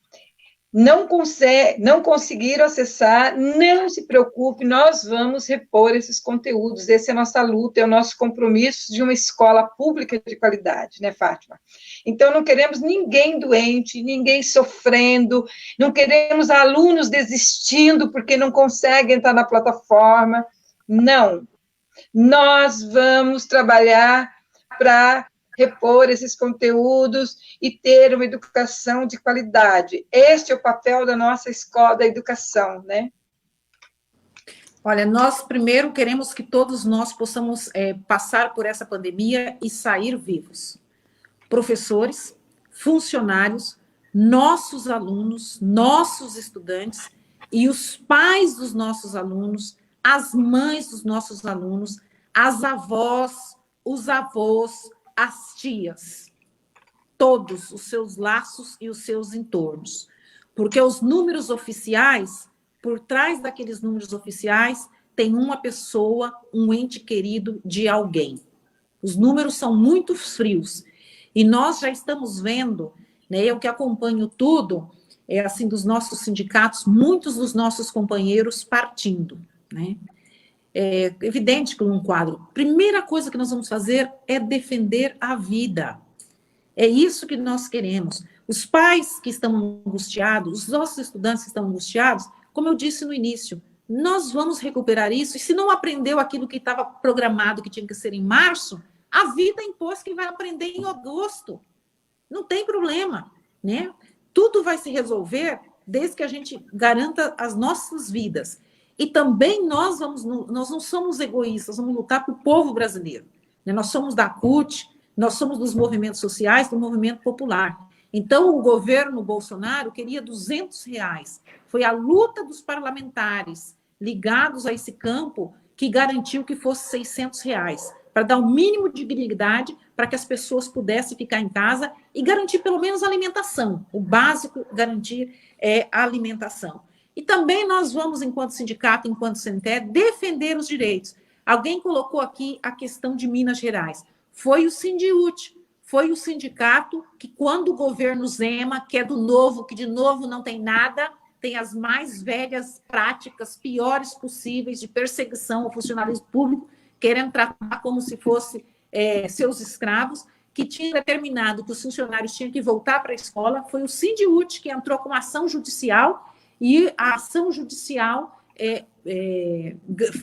conseguiram acessar, não se preocupe, nós vamos repor esses conteúdos, essa é a nossa luta, é o nosso compromisso de uma escola pública de qualidade, né, Fátima? Então, não queremos ninguém doente, ninguém sofrendo, não queremos alunos desistindo porque não conseguem entrar na plataforma, não. Nós vamos trabalhar para repor esses conteúdos e ter uma educação de qualidade. Este é o papel da nossa escola da educação, né? Olha, nós primeiro queremos que todos nós possamos passar por essa pandemia e sair vivos. Professores, funcionários, nossos alunos, nossos estudantes e os pais dos nossos alunos, as mães dos nossos alunos, as avós, os avós, as tias, todos os seus laços e os seus entornos. Porque os números oficiais, por trás daqueles números oficiais, tem uma pessoa, um ente querido de alguém. Os números são muito frios. E nós já estamos vendo, né, eu que acompanho tudo, assim, dos nossos sindicatos, muitos dos nossos companheiros partindo, né? É evidente que num quadro, primeira coisa que nós vamos fazer é defender a vida. É isso que nós queremos. Os pais que estão angustiados, os nossos estudantes que estão angustiados, como eu disse no início, nós vamos recuperar isso, e se não aprendeu aquilo que estava programado, que tinha que ser em março, a vida impôs que vai aprender em agosto. Não tem problema, né? Tudo vai se resolver desde que a gente garanta as nossas vidas. E também nós não somos egoístas, vamos lutar para o povo brasileiro. Nós somos da CUT, nós somos dos movimentos sociais, do movimento popular. Então, o governo Bolsonaro queria R$200. Foi a luta dos parlamentares ligados a esse campo que garantiu que fosse R$600, para dar o mínimo de dignidade para que as pessoas pudessem ficar em casa e garantir pelo menos a alimentação. O básico, garantir a alimentação. E também nós vamos, enquanto sindicato, enquanto CNTE, defender os direitos. Alguém colocou aqui a questão de Minas Gerais. Foi o Sindiúti, foi o sindicato que, quando o governo Zema, que é do novo, que de novo não tem nada, tem as mais velhas práticas, piores possíveis, de perseguição ao funcionalismo público, querendo tratar como se fosse seus escravos, que tinha determinado que os funcionários tinham que voltar para a escola. Foi o Sindiúti que entrou com ação judicial, e a ação judicial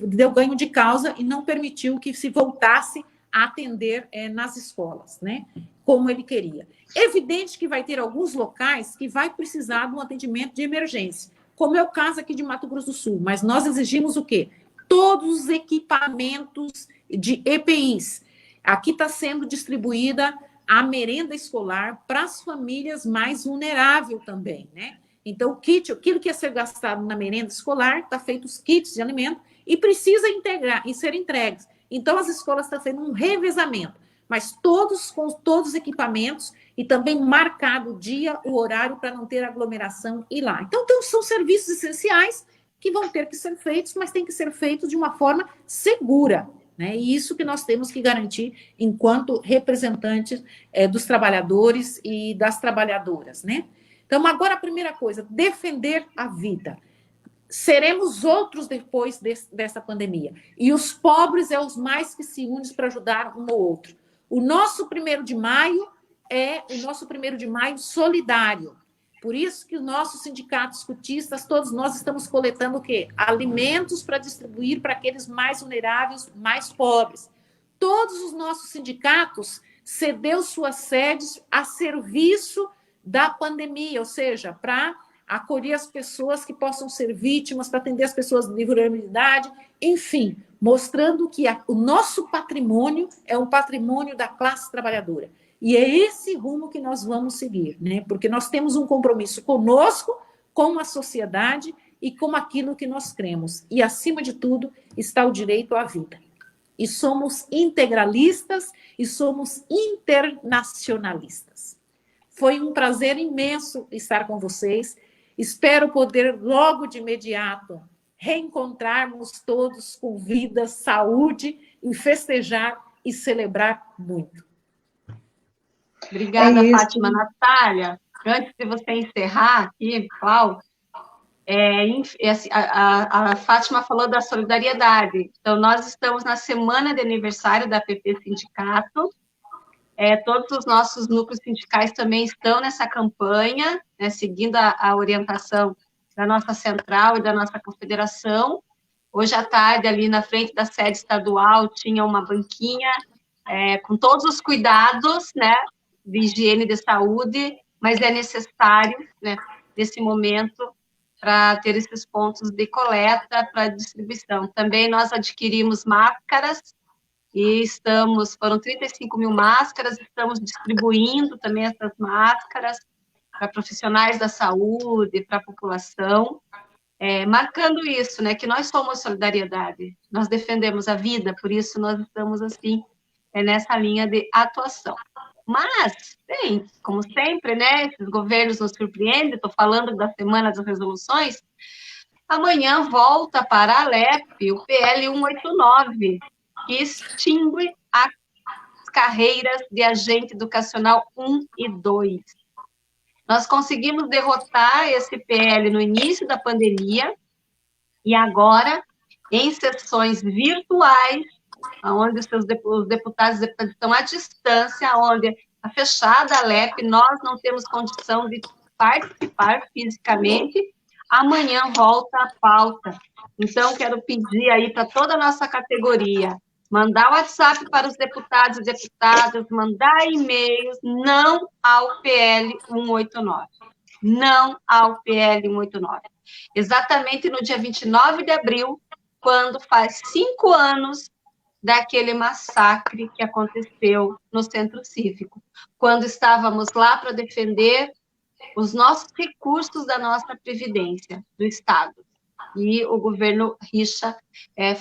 deu ganho de causa e não permitiu que se voltasse a atender nas escolas, né? Como ele queria. Evidente que vai ter alguns locais que vai precisar de um atendimento de emergência, como é o caso aqui de Mato Grosso do Sul, mas nós exigimos o quê? Todos os equipamentos de EPIs. Aqui está sendo distribuída a merenda escolar para as famílias mais vulneráveis também, né? Então, o kit, aquilo que ia ser gastado na merenda escolar, está feito os kits de alimento e precisa integrar e ser entregues. Então, as escolas estão fazendo um revezamento, mas todos com todos os equipamentos e também marcado o dia, o horário, para não ter aglomeração e lá. Então, são serviços essenciais que vão ter que ser feitos, mas tem que ser feitos de uma forma segura, né? E isso que nós temos que garantir enquanto representantes dos trabalhadores e das trabalhadoras, né? Então, agora a primeira coisa, defender a vida. Seremos outros depois dessa pandemia. E os pobres os mais que se unem para ajudar um ao outro. O nosso 1º de maio é o nosso 1º de maio solidário. Por isso que os nossos sindicatos escutistas, todos nós estamos coletando o quê? Alimentos para distribuir para aqueles mais vulneráveis, mais pobres. Todos os nossos sindicatos cedeu suas sedes a serviço da pandemia, ou seja, para acolher as pessoas que possam ser vítimas, para atender as pessoas de vulnerabilidade, enfim, mostrando que o nosso patrimônio é um patrimônio da classe trabalhadora. E é esse rumo que nós vamos seguir, né? Porque nós temos um compromisso conosco, com a sociedade e com aquilo que nós cremos. E, acima de tudo, está o direito à vida. E somos integralistas e somos internacionalistas. Foi um prazer imenso estar com vocês. Espero poder, logo de imediato, reencontrarmos todos com vida, saúde, e festejar e celebrar muito. Obrigada, Fátima. Natália, antes de você encerrar aqui, Cláudio, a Fátima falou da solidariedade. Então, nós estamos na semana de aniversário da PP Sindicato. Todos os nossos núcleos sindicais também estão nessa campanha, né, seguindo a orientação da nossa central e da nossa confederação. Hoje à tarde, ali na frente da sede estadual, tinha uma banquinha com todos os cuidados, né, de higiene e de saúde, mas é necessário, né, nesse momento, para ter esses pontos de coleta para distribuição. Também nós adquirimos máscaras, e foram 35 mil máscaras, estamos distribuindo também essas máscaras para profissionais da saúde, para a população, marcando isso, né, que nós somos solidariedade, nós defendemos a vida, por isso nós estamos, assim, nessa linha de atuação. Mas, bem, como sempre, né, esses governos nos surpreendem, estou falando da Semana das Resoluções, amanhã volta para a Alep o PL 189, que extingue as carreiras de agente educacional 1 e 2. Nós conseguimos derrotar esse PL no início da pandemia, e agora, em sessões virtuais, onde os deputados estão à distância, onde está fechada a Alep, nós não temos condição de participar fisicamente, amanhã volta a pauta. Então, quero pedir aí para toda a nossa categoria, mandar WhatsApp para os deputados e deputadas, mandar e-mails, não ao PL 189. Não ao PL 189. Exatamente no dia 29 de abril, quando faz 5 anos daquele massacre que aconteceu no Centro Cívico, quando estávamos lá para defender os nossos recursos da nossa Previdência, do Estado. E o governo Richa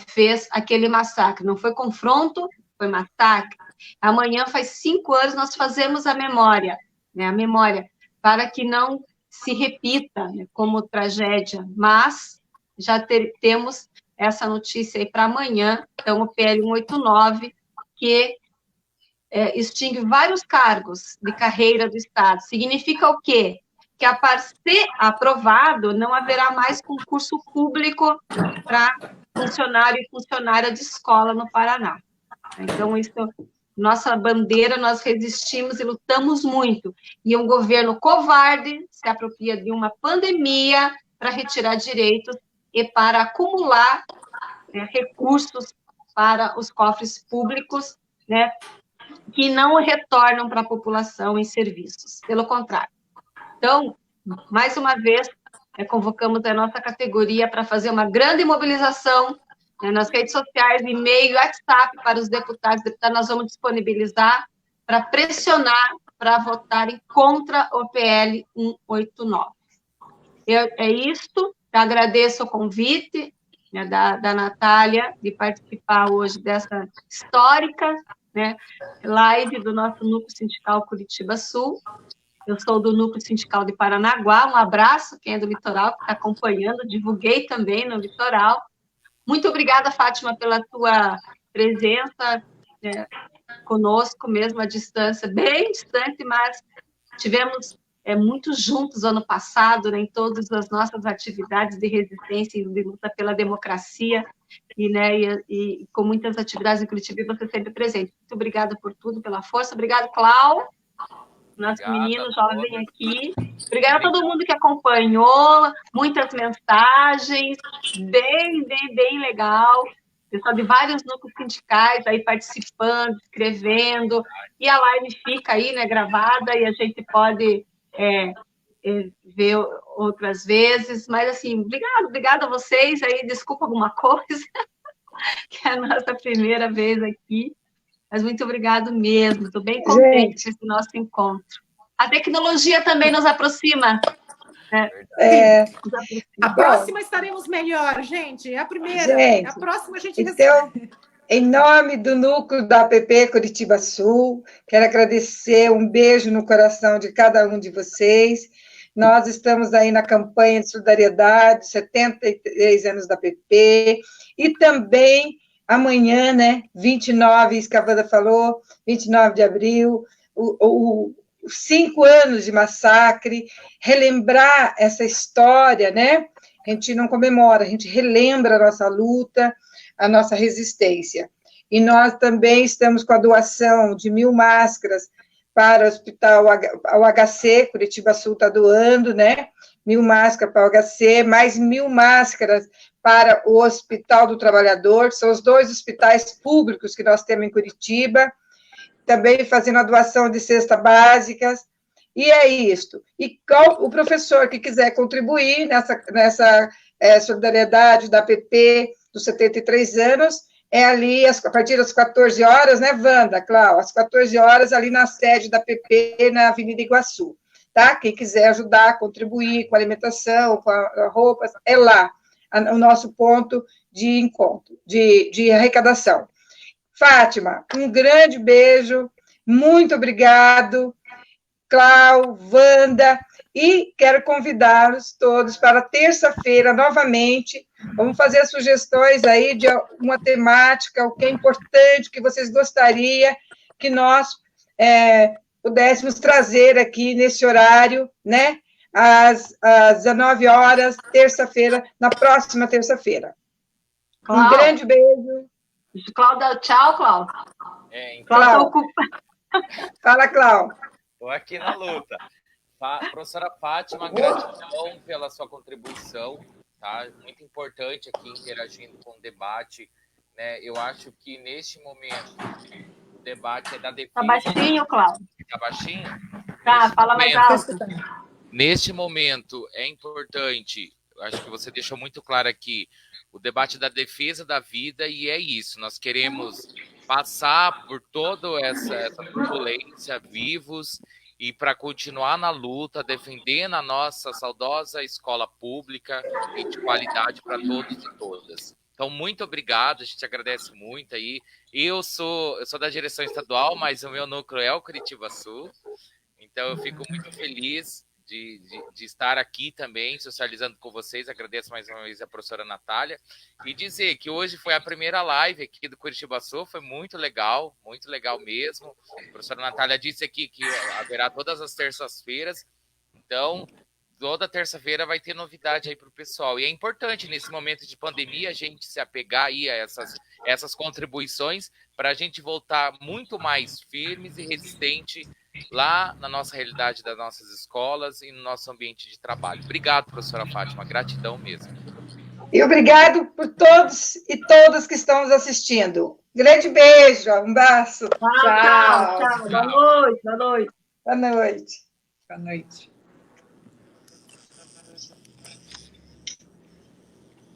fez aquele massacre. Não foi confronto, foi massacre. Amanhã faz 5 anos, nós fazemos a memória, né, para que não se repita, né, como tragédia, mas já temos essa notícia aí para amanhã, então o PL 189, que extingue vários cargos de carreira do Estado. Significa o quê? Que, a ser aprovado, não haverá mais concurso público para funcionário e funcionária de escola no Paraná. Então, isso, nossa bandeira, nós resistimos e lutamos muito. E um governo covarde se apropria de uma pandemia para retirar direitos e para acumular, né, recursos para os cofres públicos, né, que não retornam para a população em serviços. Pelo contrário. Então, mais uma vez, convocamos a nossa categoria para fazer uma grande mobilização, né, nas redes sociais, e-mail, WhatsApp para os deputados. Nós vamos disponibilizar para pressionar, para votarem contra o PL 189. É isto, agradeço o convite, né, da Natália, de participar hoje dessa histórica, né, live do nosso Núcleo Sindical Curitiba Sul. Eu sou do Núcleo Sindical de Paranaguá. Um abraço, quem é do Litoral, que está acompanhando. Divulguei também no Litoral. Muito obrigada, Fátima, pela tua presença conosco, mesmo à distância, bem distante, mas tivemos muito juntos ano passado, né, em todas as nossas atividades de resistência e de luta pela democracia, e com muitas atividades em Curitiba, e você sempre presente. Muito obrigada por tudo, pela força. Obrigado, Cláudio. Nosso menino jovem aqui. Obrigada a todo mundo que acompanhou, muitas mensagens, bem legal. Pessoal de vários núcleos sindicais aí participando, escrevendo, e a live fica aí, né, gravada, e a gente pode ver outras vezes. Mas, assim, obrigada a vocês aí, desculpa alguma coisa, que é a nossa primeira vez aqui. Mas muito obrigado mesmo, estou bem contente com esse nosso encontro. A tecnologia também nos aproxima. A próxima estaremos melhor, gente. A primeira, a próxima a gente... Então, Em nome do núcleo da APP Curitiba Sul, quero agradecer, um beijo no coração de cada um de vocês. Nós estamos aí na campanha de solidariedade, 73 anos da APP, e também amanhã, né, 29, isso que a Wanda falou, 29 de abril, os 5 anos de massacre, relembrar essa história, né? A gente não comemora, a gente relembra a nossa luta, a nossa resistência. E nós também estamos com a doação de 1.000 máscaras para o Hospital o HC, Curitiba Sul está doando, né? 1.000 máscaras para o HC, mais 1.000 máscaras para o Hospital do Trabalhador, são os 2 hospitais públicos que nós temos em Curitiba, também fazendo a doação de cestas básicas, e é isto. E o professor que quiser contribuir nessa solidariedade da APP dos 73 anos, é ali a partir das 14 horas, né, Wanda, Cláudia? Às 14 horas, ali na sede da APP, na Avenida Iguaçu, tá? Quem quiser ajudar, contribuir com a alimentação, com a roupas, é lá, o nosso ponto de encontro, de arrecadação. Fátima, um grande beijo, muito obrigado, Cláudia, Wanda, e quero convidá-los todos para terça-feira, novamente, vamos fazer as sugestões aí de uma temática, o que é importante, que vocês gostariam que nós pudéssemos trazer aqui nesse horário, né, às 19 horas, terça-feira, na próxima terça-feira. Um grande beijo. Cláudia, tchau, Cláudia. Cláudia. Fala, Cláudia. Estou aqui na luta. Professora Fátima, gratidão pela sua contribuição, tá? Muito importante aqui interagindo com o debate, né? Eu acho que neste momento o debate é da defesa. Tá baixinho, Cláudio. Tá baixinho? Tá, fala mais alto. Neste momento é importante, acho que você deixou muito claro aqui, o debate da defesa da vida, e é isso, nós queremos passar por toda essa turbulência vivos e para continuar na luta, defendendo a nossa saudosa escola pública e de qualidade para todos e todas. Então, muito obrigado, a gente agradece muito aí. Eu sou da direção estadual, mas o meu núcleo é o Curitiba Sul, então eu fico muito feliz de estar aqui também, socializando com vocês. Agradeço mais uma vez a professora Natália. E dizer que hoje foi a primeira live aqui do Curitiba Sul, foi muito legal mesmo. A professora Natália disse aqui que haverá todas as terças-feiras, então toda terça-feira vai ter novidade aí para o pessoal. E é importante, nesse momento de pandemia, a gente se apegar aí a essas contribuições para a gente voltar muito mais firmes e resistentes lá na nossa realidade das nossas escolas e no nosso ambiente de trabalho. Obrigado, professora Fátima, gratidão mesmo. E obrigado por todos e todas que estão nos assistindo. Grande beijo, um abraço. Tchau. Boa noite. Boa noite. Boa noite.